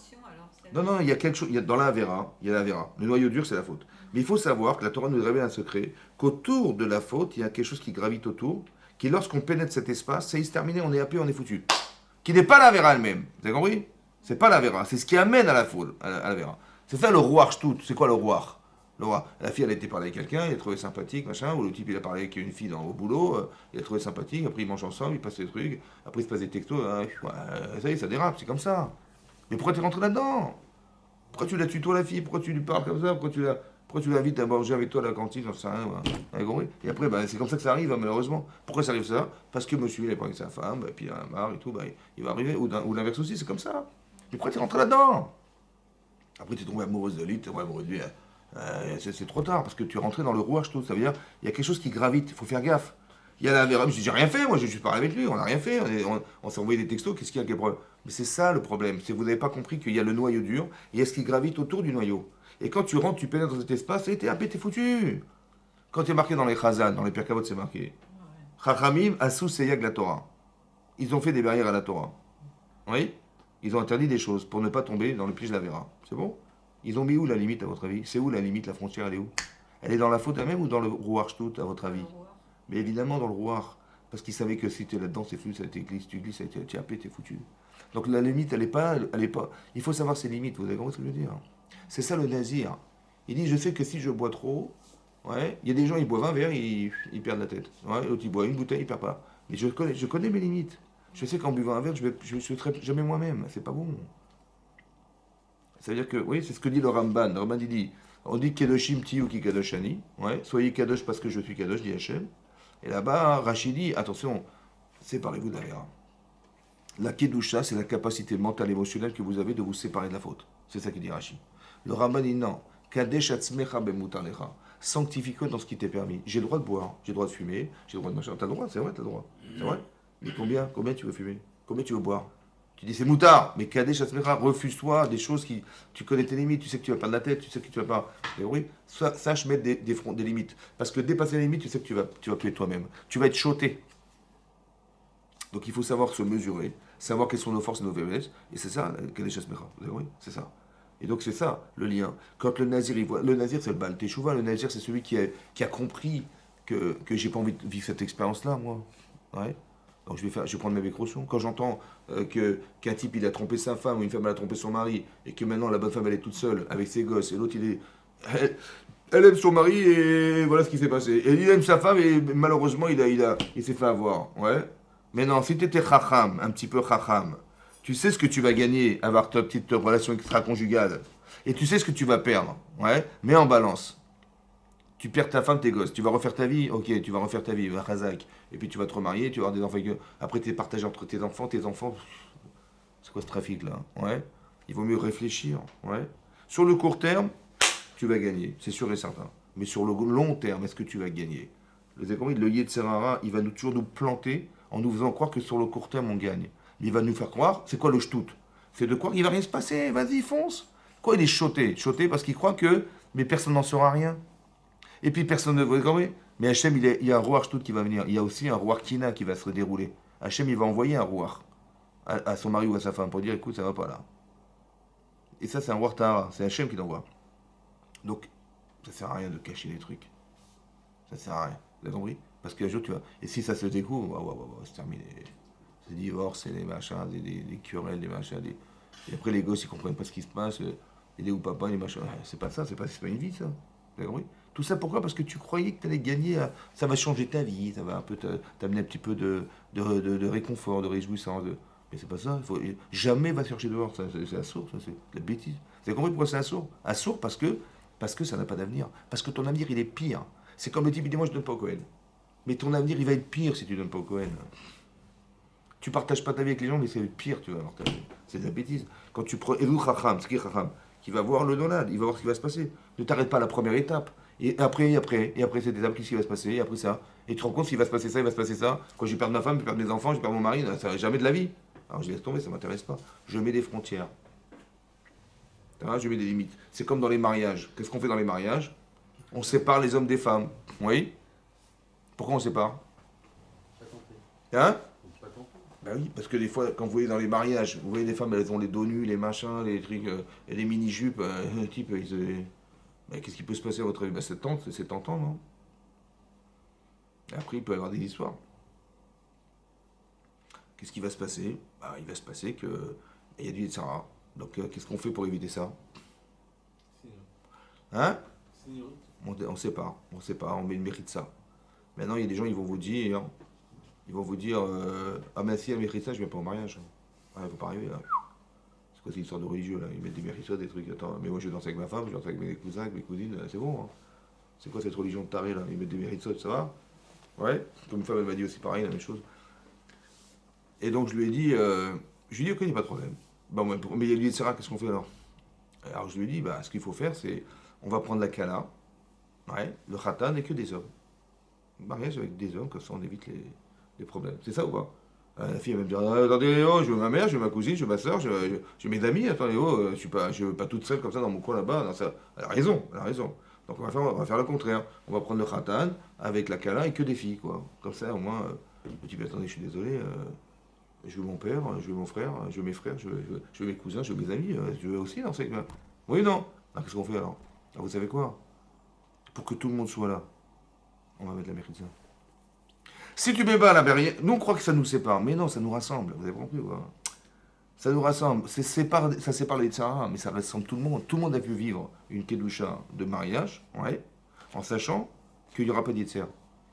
A: Non, il y a quelque chose. Dans la Vera, il y a la Vera. Le noyau dur, c'est la faute. Mais il faut savoir que la Torah nous révèle un secret, qu'autour de la faute, il y a quelque chose qui gravite autour, qui lorsqu'on pénètre cet espace, ça y est terminé, on est happé, on est foutu. Qui n'est pas la Vera elle-même. Vous avez compris? C'est pas la Vera, c'est ce qui amène à la faute, à la Vera. C'est ça le Ruach Shtut. C'est quoi le Ruach? Le roi. La fille, elle a été parler avec quelqu'un, il a trouvé sympathique, machin, ou le type, il a parlé avec une fille au boulot, il a trouvé sympathique, après ils mangent ensemble, ils passent des trucs, après ils se passent des textos, ça y est, ça dérape, c'est comme ça. Mais pourquoi tu es rentré là-dedans? Pourquoi tu la tutoies la fille? Pourquoi tu lui parles comme ça? Pourquoi tu l'invites à manger avec toi à la cantine? J'en sais rien, ouais. Et après, c'est comme ça que ça arrive, malheureusement. Pourquoi ça arrive ça? Parce que monsieur, il est pas avec sa femme, et puis il en a marre et tout, il va arriver, ou l'inverse aussi, c'est comme ça. Mais pourquoi tu es rentré là-dedans? Après, tu es tombé amoureuse de lui, tu es tombé amoureuse de lui. C'est trop tard, parce que tu es rentré dans le rouage tout. Ça veut dire, il y a quelque chose qui gravite, il faut faire gaffe. Il y a la Vera, j'ai rien fait, moi, je suis parlé avec lui, on n'a rien fait, on s'est envoyé des textos, qu'est-ce qu'il y a, quel problème? Mais c'est ça le problème, c'est que vous n'avez pas compris qu'il y a le noyau dur, et il y a ce qui gravite autour du noyau. Et quand tu rentres, tu pénètres dans cet espace, et t'es happé, t'es foutu. Quand tu es marqué dans les Chazan, dans les Pirkavot, c'est marqué. Chachamim, Asou, Seyag, la Torah. Ils ont fait des barrières à la Torah. Oui? Ils ont interdit des choses pour ne pas tomber dans le piège de la Vera. C'est bon? Ils ont mis où la limite, à votre avis? C'est où la limite, la frontière, elle est où? Elle est dans la faute elle-même ou dans le rouar shtut, à votre avis? Mais évidemment dans le rouar. Parce qu'ils savaient que si tu es là-dedans, c'est foutu, ça glisse, tu glisses, tu es happé, tu es foutu. Donc la limite, elle est pas. Il faut savoir ses limites, vous avez compris ce que je veux dire? C'est ça le nazir. Il dit, je sais que si je bois trop, ouais, il y a des gens, ils boivent un verre, ils perdent la tête. Ouais, l'autre, il boit une bouteille, il perd pas. Mais je connais mes limites. Je sais qu'en buvant un verre, je ne jamais moi-même. C'est pas bon. Ça veut dire que, oui, c'est ce que dit le Ramban. Le Ramban, il dit, on dit Kedoshim Tiyu ki Kadoshani. Ouais, soyez Kadosh parce que je suis Kadosh, dit Hachem. Et là-bas, Rachid dit, attention, séparez-vous de la vera. La Kedusha, c'est la capacité mentale, émotionnelle que vous avez de vous séparer de la faute. C'est ça qu'il dit Rachid. Le Ramban dit non. Kadesh atzmecha bemutalecha. Sanctifie-toi dans ce qui t'est permis. J'ai le droit de boire, j'ai le droit de fumer, j'ai le droit de machin. T'as le droit, c'est vrai, t'as le droit. C'est vrai. Mais combien tu veux fumer? Combien tu veux boire? Tu dis c'est moutard, mais Kadesh Atzmecha, refuse-toi des choses qui. Tu connais tes limites, tu sais que tu vas perdre la tête, tu sais que tu vas pas. Et oui, sache mettre des limites. Parce que dépasser les limites, tu sais que tu vas plus être toi-même. Tu vas être choté. Donc il faut savoir se mesurer, savoir quelles sont nos forces et nos faiblesses, et c'est ça, Kadesh Asmecha. Vous avez compris? C'est ça. Et donc c'est ça, le lien. Quand le nazir, il voit... Le nazir, c'est le Baal Teshuvah. Le nazir, c'est celui qui a compris que j'ai pas envie de vivre cette expérience-là, moi. Ouais. Donc je vais prendre mes précautions. Quand j'entends qu'un type, il a trompé sa femme, ou une femme, elle a trompé son mari, et que maintenant, la bonne femme, elle est toute seule, avec ses gosses, et l'autre, elle aime son mari, et voilà ce qui s'est passé. Et il aime sa femme, et malheureusement, il s'est fait avoir. Ouais. Mais non, si tu étais chacham, un petit peu chacham, tu sais ce que tu vas gagner à avoir ta petite relation extra-conjugale. Et tu sais ce que tu vas perdre. Ouais. Mets en balance. Tu perds ta femme, tes gosses. Tu vas refaire ta vie. Ok, tu vas refaire ta vie. Chazak. Et puis tu vas te remarier, tu vas avoir des enfants. Après, tu es partagé entre tes enfants. Tes enfants, c'est quoi ce trafic là? Ouais. Il vaut mieux réfléchir. Ouais. Sur le court terme, tu vas gagner. C'est sûr et certain. Mais sur le long terme, est-ce que tu vas gagner? Vous avez compris? Le Yetzirara, il va toujours nous planter en nous faisant croire que sur le court terme, on gagne. Mais il va nous faire croire, c'est quoi le shtout? C'est de croire qu'il va rien se passer, vas-y, fonce. Quoi, il est choté? Choté parce qu'il croit que, mais personne n'en saura rien. Et puis personne ne... Vous comprenez? Mais Hachem, il y a un roi shtout qui va venir. Il y a aussi un roi Kina qui va se dérouler. Hachem, il va envoyer un roi à son mari ou à sa femme pour dire, écoute, ça va pas là. Et ça, c'est un roi Tahara. C'est Hachem qui l'envoie. Donc, ça sert à rien de cacher les trucs. Ça sert à rien. Vous avez compris? Parce qu'un jour, tu vas... Et si ça se découvre, c'est terminé. C'est divorce, c'est des machins, des querelles, des machins. Et après, les gosses, ils comprennent pas ce qui se passe. Et les ou papa, les machins. C'est pas ça, c'est pas une vie, ça. Vous avez compris? Tout ça, pourquoi? Parce que tu croyais que tu allais gagner. Ça va changer ta vie, ça va un peu t'amener un petit peu de réconfort, de réjouissance. Mais c'est pas ça. Jamais va chercher dehors. C'est assourd, ça, c'est de la bêtise. Vous avez compris pourquoi c'est assourd? Assourd parce que ça n'a pas d'avenir. Parce que ton avenir, il est pire. C'est comme le type, il dit, moi, je donne pas au Cohen. Mais ton avenir, il va être pire si tu donnes pas au Cohen. Tu partages pas ta vie avec les gens, mais c'est pire, tu vas avoir ta vie. C'est de la bêtise. Quand tu prends Elou Chacham, ce qui est Chacham, qui va voir le Donald, il va voir ce qui va se passer. Ne t'arrête pas à la première étape. Et après, c'est des étapes, qu'est-ce qui va se passer, et après ça. Et tu te rends compte s'il va se passer ça, il va se passer ça. Quand je perds ma femme, je perds mes enfants, je perds mon mari, ça va jamais de la vie. Alors je laisse tomber, ça m'intéresse pas. Je mets des frontières. Je mets des limites. C'est comme dans les mariages. Qu'est-ce qu'on fait dans les mariages? On sépare les hommes des femmes. Oui? Pourquoi on sépare? Hein? Ben oui, parce que des fois, quand vous voyez dans les mariages, vous voyez des femmes, elles ont les dos nus, les machins, les trucs, et les mini-jupes, le type, ben, qu'est-ce qui peut se passer à votre avis? Ben, c'est tentant, non? Et après, il peut y avoir des histoires. Qu'est-ce qui va se passer? Ben, il va se passer qu'il y a du Yetzirah. Donc, qu'est-ce qu'on fait pour éviter ça? Hein? On sépare, on met une mérite ça. Maintenant, il y a des gens, ils vont vous dire, ah mais si elle mérite ça, je viens pas au mariage. Ah, il faut pas arriver là. C'est quoi cette histoire de religieux là? Ils mettent des mérites ça, des trucs. Attends, mais moi je danse avec ma femme, je danse avec mes cousins, avec mes cousines, c'est bon. Hein. C'est quoi cette religion de taré là? Ils mettent des mérites ça va? Ouais. Comme une femme elle m'a dit aussi pareil, la même chose. Et donc je lui ai dit, ok, il n'y a pas de problème. Bon, mais il y a lui de Sarah, qu'est-ce qu'on fait alors? Alors je lui ai dit, ce qu'il faut faire, c'est, on va prendre la kala, ouais, le khatan n'est que des hommes. Mariage avec des hommes, comme ça on évite les problèmes. C'est ça ou pas? La fille elle va me dire, attendez, oh, je veux ma mère, je veux ma cousine, je veux ma soeur, je veux mes amis, attendez, oh, je veux pas toute seule comme ça dans mon coin là-bas. Elle a raison, elle a raison. Donc on va faire le contraire. On va prendre le khatan avec la kala et que des filles, quoi. Comme ça, au moins, je dis, attendez, je suis désolé, je veux mon père, je veux mon frère, je veux mes frères, je veux mes cousins, je veux mes amis, je veux aussi danser avec moi. Oui, non. Alors qu'est-ce qu'on fait alors? Vous savez quoi? Pour que tout le monde soit là, on va mettre la mérite ça. Si tu mets pas la barrière, nous on croit que ça nous sépare, mais non, ça nous rassemble. Vous avez compris ou pas? Ça nous rassemble. Ça sépare les Tzara, mais ça rassemble tout le monde. Tout le monde a pu vivre une kedusha de mariage, ouais, en sachant qu'il n'y aura pas d'Yetzer.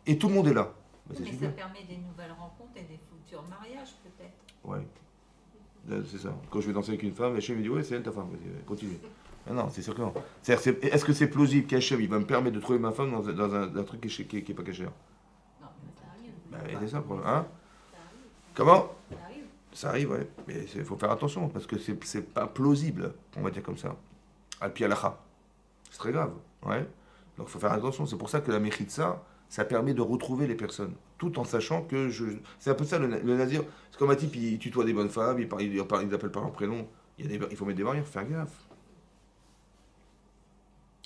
A: Et tout le monde est là.
E: Mais ça permet des nouvelles rencontres et des futurs mariages peut-être.
A: Ouais. C'est ça. Quand je vais danser avec une femme, Hachem me dit ouais, c'est elle ta femme. Continue. Ah non, c'est sûr que non. Est-ce que c'est plausible qu'Hachem il va me permettre de trouver ma femme dans un truc qui est pas caché?
E: Non, mais ça arrive.
A: C'est ça le problème. Hein? Comment?
E: Ça arrive.
A: Ça arrive, ouais. Mais il faut faire attention parce que c'est pas plausible, on va dire comme ça. Al-pi alacha. C'est très grave. Ouais. Donc il faut faire attention. C'est pour ça que la mechitza, ça permet de retrouver les personnes. Tout en sachant que c'est un peu ça le nazir. C'est comme un type, il tutoie des bonnes femmes, il appelle par leur prénom. Il faut mettre des barrières, faire gaffe.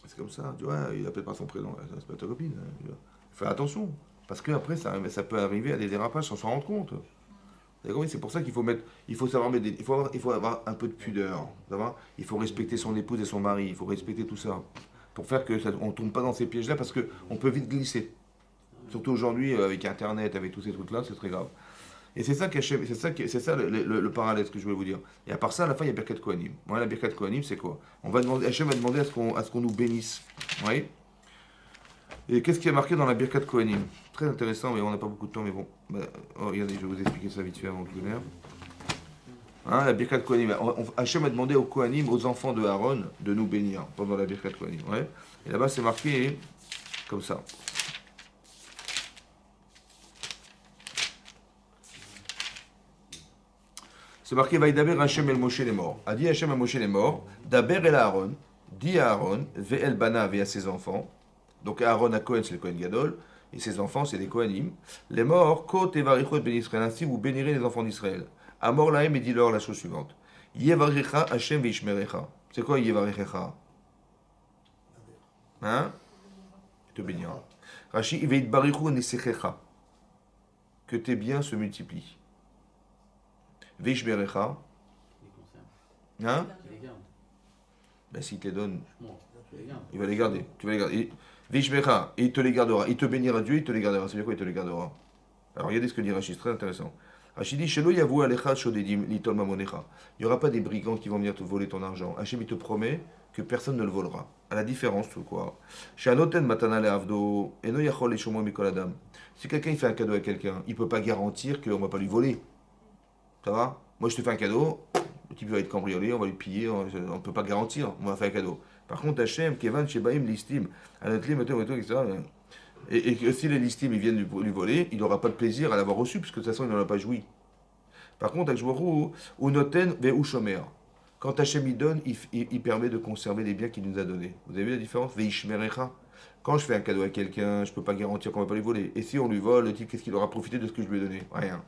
A: C'est comme ça, tu vois, il appelle par son prénom, c'est pas ta copine. Hein, faire attention, parce que après ça peut arriver à des dérapages sans s'en rendre compte. Vous avez compris? C'est pour ça qu'il faut mettre, il faut savoir mettre il faut avoir un peu de pudeur. Ça va? Il faut respecter son épouse et son mari. Il faut respecter tout ça. Pour faire que on ne tombe pas dans ces pièges-là parce qu'on peut vite glisser. Surtout aujourd'hui, avec Internet, avec tous ces trucs-là, c'est très grave. Et c'est ça, c'est ça le parallèle que je voulais vous dire. Et à part ça, à la fin, il y a Birkat Kohanim. Ouais, la Birkat Kohanim, c'est quoi? On va demander, Hachem va demander à ce qu'on nous bénisse. Oui. Et qu'est-ce qui est marqué dans la Birkat Kohanim? Très intéressant, mais on n'a pas beaucoup de temps, mais bon. Regardez, je vais vous expliquer ça vite fait avant que je l'air. Hein, la Birkat Kohanim. Hachem a demandé aux Kohanim, aux enfants de Aaron, de nous bénir pendant la Birkat Kohanim. Ouais. Et là-bas, c'est marqué comme ça. C'est marqué Vaïdaber Hachem el Moshe les morts. A dit Hachem el Moshe les morts. Daber el Aaron. Dit à Aaron. Ve el Bana et à ses enfants. Donc Aaron à Cohen, c'est le Cohen Gadol. Et ses enfants, c'est les Kohanim. Les morts, Kot et Varichot ben Israël. Ainsi, vous bénirez les enfants d'Israël. Amor lahem et dis-leur la chose suivante. Yevaricha Hachem veishmerecha. C'est quoi Yevaricha? Hein? Il te bénira. Rashi veit barichu nesechecha. Que tes biens se multiplient. Veishmerecha. Hein? Ben, s'il te les donne, il va les garder. Tu vas les garder. Veishmerecha, et il te les gardera. Il te bénira Dieu, il te les gardera. C'est quoi, il te les gardera? Alors regardez ce que dit Rachid, c'est très intéressant. Rachid dit, Shelo yavu alecha shodedim litol mamonecha. Il n'y aura pas des brigands qui vont venir te voler ton argent. Hachem, il te promet que personne ne le volera. À la différence, tu quoi? Shanoten matana leavdo eno yachol eshomo mikol adam. Si quelqu'un il fait un cadeau à quelqu'un, il ne peut pas garantir qu'on ne va pas lui voler. Ça va? Moi, je te fais un cadeau, le type va être cambriolé, on va lui piller, on ne peut pas garantir, on va faire un cadeau. Par contre, Hachem, Kevan, Shebaim, Listim, Anatlim, etc. Et que si les Listim ils viennent lui voler, il n'aura pas de plaisir à l'avoir reçu, puisque de toute façon, il n'en a pas joui. Par contre, Akjwaru, Unoten, Ve Shomer. Quand Hachem il donne, il permet de conserver les biens qu'il nous a donnés. Vous avez vu la différence? Veishmerecha. Quand je fais un cadeau à quelqu'un, je ne peux pas garantir qu'on ne va pas lui voler. Et si on lui vole, le type, qu'est-ce qu'il aura profité de ce que je lui ai donné? Rien.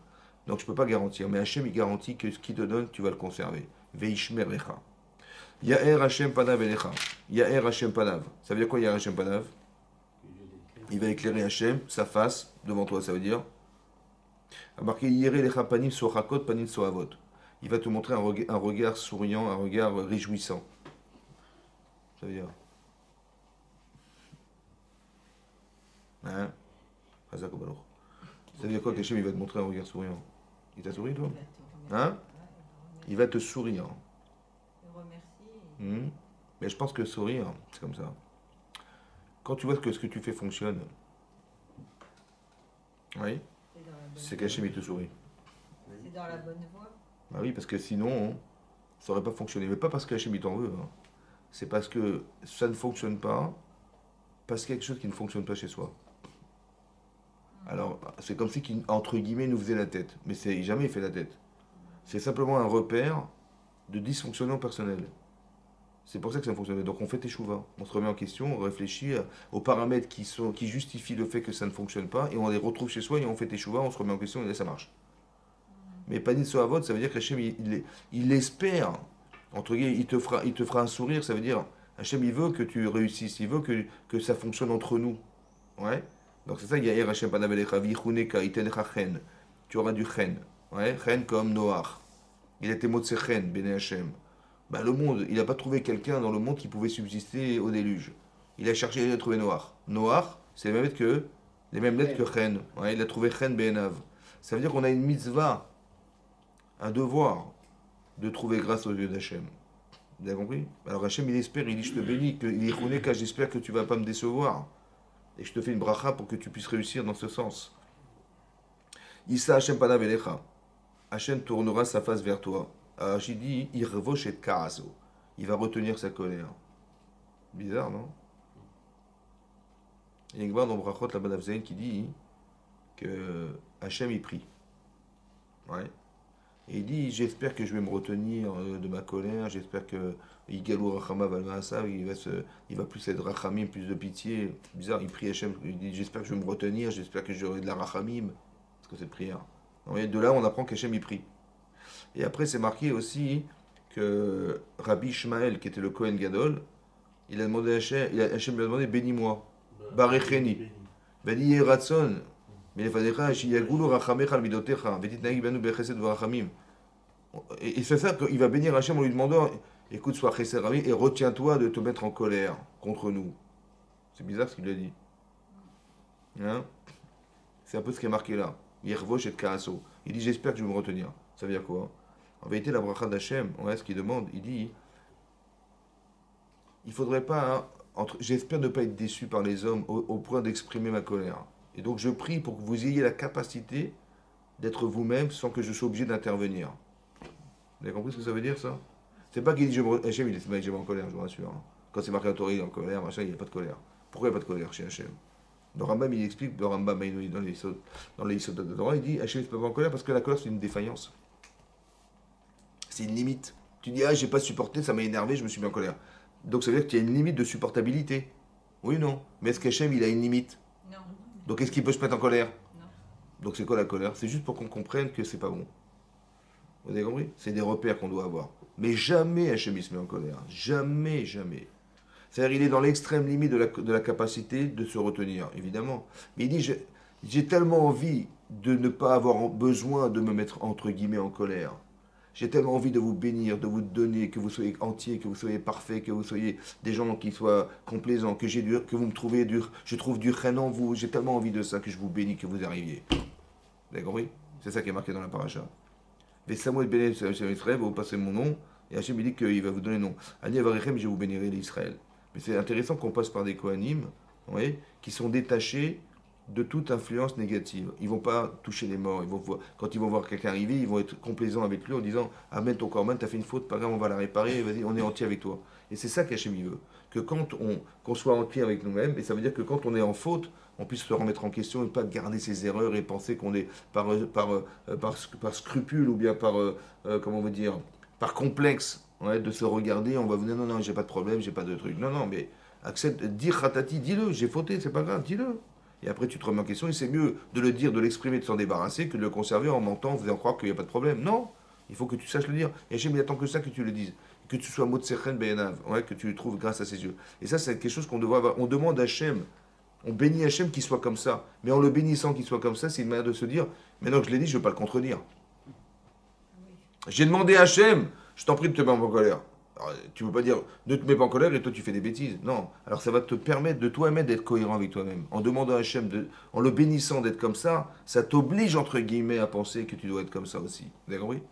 A: Donc je ne peux pas garantir. Mais Hachem, il garantit que ce qu'il te donne, tu vas le conserver. Veishmerecha. Ya'er Hachem Panav Elecha. Ya'er Hachem Panav. Ça veut dire quoi, Ya'er Hachem Panav? Il va éclairer Hachem, sa face, devant toi, ça veut dire. A marqué Yere Lecha Panim Sochakot Panim Soavot. Il va te montrer un regard souriant, un regard réjouissant. Ça veut dire. Hein? Ça veut dire quoi qu'Hachem il va te montrer un regard souriant? Il t'a souri toi? Hein? Il va te sourire. Mais je pense que sourire, c'est comme ça. Quand tu vois que ce que tu fais fonctionne, oui, c'est qu'Hachem il te sourit.
E: C'est dans la bonne voie.
A: Bah oui, parce que sinon, ça n'aurait pas fonctionné. Mais pas parce qu'Hachem il t'en veut. Hein. C'est parce que ça ne fonctionne pas, parce qu'il y a quelque chose qui ne fonctionne pas chez soi. Alors, c'est comme si qu'il, entre guillemets, nous faisait la tête. Mais c'est jamais il fait la tête. C'est simplement un repère de dysfonctionnement personnel. C'est pour ça que ça fonctionne. Donc on fait teshuva. On se remet en question, on réfléchit aux paramètres qui justifient le fait que ça ne fonctionne pas, et on les retrouve chez soi, et on fait teshuva, on se remet en question, et là ça marche. Mais Panit Sohavot, ça veut dire qu'Hachem, il espère, entre guillemets, il te fera un sourire, ça veut dire, Hachem, il veut que tu réussisses, il veut que ça fonctionne entre nous. Ouais. Donc c'est ça, Yair Hachem Panavelecha, Vichuneka, Itencha Chen. Tu auras du Chen. Ouais. Chen comme Noach. Il était mot de Chen, Bene Hachem. Ben, le monde, il n'a pas trouvé quelqu'un dans le monde qui pouvait subsister au déluge. Il a cherché, il a trouvé Noach. Noach, c'est les mêmes lettres que Chen. Ouais, il a trouvé Chen Benav. Ça veut dire qu'on a une mitzvah, un devoir de trouver grâce aux yeux d'Hachem. Vous avez compris? Alors Hachem, il espère, il dit, je te bénis, il est Choneka, j'espère que tu ne vas pas me décevoir. Et je te fais une bracha pour que tu puisses réussir dans ce sens. Issa Hachem Panav Elecha. Hachem tournera sa face vers toi. Alors j'ai dit, il revoche et kaaso. Il va retenir sa colère. Bizarre, non? Il y a une dans Brachot, la Banavzaïn, qui dit que Hachem y prie. Ouais. Et il dit, j'espère que je vais me retenir de ma colère, j'espère que Yigalou Rachama Valmasa, il va plus être Rachamim, plus de pitié. Bizarre, il prie Hachem, il dit, j'espère que je vais me retenir, j'espère que j'aurai de la Rachamim. Parce que c'est prière. De là, on apprend qu'Hachem y prie. Et après, c'est marqué aussi que Rabbi Ishmael, qui était le Kohen Gadol, il a demandé à Hachem, Hachem lui a demandé, bénis-moi. Barecheni. Ben dit, Yeratson, Et c'est ça qu'il va bénir Hachem en lui demandant, écoute, sois chesed rami et retiens-toi de te mettre en colère contre nous. C'est bizarre ce qu'il lui a dit. Hein? C'est un peu ce qui est marqué là. Yervosh et Kaaso. Il dit, j'espère que je vais me retenir. Ça veut dire quoi? En vérité, la bracha d'Hachem, on ce qu'il demande, il dit, il faudrait pas, j'espère ne pas être déçu par les hommes au point d'exprimer ma colère. Et donc je prie pour que vous ayez la capacité d'être vous-même sans que je sois obligé d'intervenir. Vous avez compris ce que ça veut dire, ça? C'est pas qu'il dit, Hachem, il est jamais en colère, je vous rassure. Hein. Quand c'est marqué à Torah, il est en colère, machin, il n'y a pas de colère. Pourquoi il n'y a pas de colère chez Hachem? Le Rambam, il explique, le Rambam, dans les Yisod de Torah, il dit, Hachem n'est pas en colère parce que la colère, c'est une défaillance. C'est une limite. Tu dis, ah, j'ai pas supporté, ça m'a énervé, je me suis mis en colère. Donc ça veut dire qu'il y a une limite de supportabilité. Oui ou non? Mais est-ce qu'Hachem, il a une limite?
E: Non.
A: Donc est-ce qu'il peut se mettre en colère?
E: Non.
A: Donc c'est quoi la colère? C'est juste pour qu'on comprenne que c'est pas bon. Vous avez compris? C'est des repères qu'on doit avoir. Mais jamais Hachem, il se met en colère. Jamais, jamais. C'est-à-dire, il est dans l'extrême limite de la capacité de se retenir, évidemment. Mais il dit, j'ai tellement envie de ne pas avoir besoin de me mettre, entre guillemets, en colère. J'ai tellement envie de vous bénir, de vous donner, que vous soyez entiers, que vous soyez parfaits, que vous soyez des gens qui soient complaisants, que vous me trouvez dur, je trouve du chen en vous. J'ai tellement envie de ça que je vous bénis, que vous arriviez. Vous avez compris? C'est ça qui est marqué dans la paracha. Mais Samuel béné Israël, vous passez mon nom, et Hachem il dit qu'il va vous donner le nom. Ani Avarechem, je vous bénirai l'Israël. Mais c'est intéressant qu'on passe par des Kohanim, vous voyez, qui sont détachés de toute influence négative. Ils ne vont pas toucher les morts. Quand ils vont voir quelqu'un arriver, ils vont être complaisants avec lui en disant « Amen ton korban, t'as fait une faute, pas grave, on va la réparer, vas-y, on est entier avec toi. » Et c'est ça qu'Hachem il veut. Que qu'on soit entier avec nous-mêmes, et ça veut dire que quand on est en faute, on puisse se remettre en question et pas garder ses erreurs et penser qu'on est par scrupule ou bien comment on veut dire, par complexe, ouais, de se regarder, on va vous dire non, j'ai pas de problème, j'ai pas de truc. Non, mais accepte, dis khatati, dis-le, j'ai fauté, c'est pas grave, dis-le. Et après tu te remets en question et c'est mieux de le dire, de l'exprimer, de s'en débarrasser que de le conserver en mentant, en faisant croire qu'il n'y a pas de problème. Non, il faut que tu saches le dire. Et Hachem, il attend que ça que tu le dises. Que tu sois Motsechen Be'enav, ouais, que tu le trouves grâce à ses yeux. Et ça, c'est quelque chose qu'on devrait avoir. On demande à Hachem, on bénit Hachem qu'il soit comme ça. Mais en le bénissant qu'il soit comme ça, c'est une manière de se dire, maintenant que je l'ai dit, je ne veux pas le contredire. J'ai demandé à Hachem, je t'en prie de te mettre en colère. Alors, tu ne peux pas dire, ne te mets pas en colère et toi tu fais des bêtises. Non. Alors ça va te permettre de toi-même d'être cohérent avec toi-même. En demandant à Hachem, en le bénissant d'être comme ça t'oblige entre guillemets à penser que tu dois être comme ça aussi. Vous avez compris?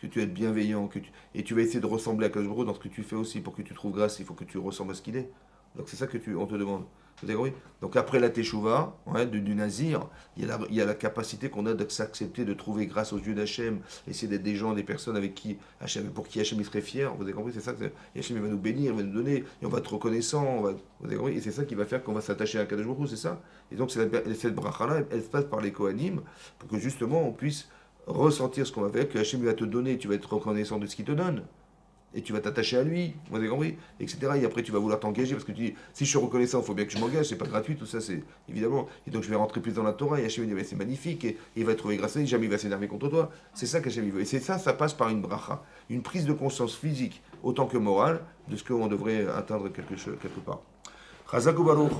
A: Que tu es bienveillant, et tu vas essayer de ressembler à Kadosh Baruch Hu dans ce que tu fais aussi. Pour que tu trouves grâce, il faut que tu ressembles à ce qu'il est. Donc c'est ça que on te demande. Vous avez compris? Donc après la Teshuvah, ouais, du Nazir, il y a la capacité qu'on a de s'accepter, de trouver grâce aux yeux d'Hachem, essayer d'être des gens, des personnes avec qui pour qui Hachem il serait fier. Vous avez compris? C'est ça que Hachem il va nous bénir, il va nous donner, et on va être reconnaissant. Vous avez compris? Et c'est ça qui va faire qu'on va s'attacher à Kadosh Baruch Hu, c'est ça? Et donc cette bracha-là, elle se passe par les Kohanim pour que justement on puisse ressentir ce qu'on va faire, que Hachem va te donner, tu vas être reconnaissant de ce qu'il te donne. Et tu vas t'attacher à lui, vous avez compris, etc. Et après tu vas vouloir t'engager parce que tu dis, si je suis reconnaissant, il faut bien que je m'engage, c'est pas gratuit, tout ça, c'est évidemment. Et donc je vais rentrer plus dans la Torah, et Hachem va dire, c'est magnifique, et il va te trouver grâce à lui, jamais il va s'énerver contre toi. C'est ça qu'Hachem veut. Et c'est ça passe par une bracha, une prise de conscience physique, autant que morale, de ce qu'on devrait atteindre quelque part. Chazak ou Baruch.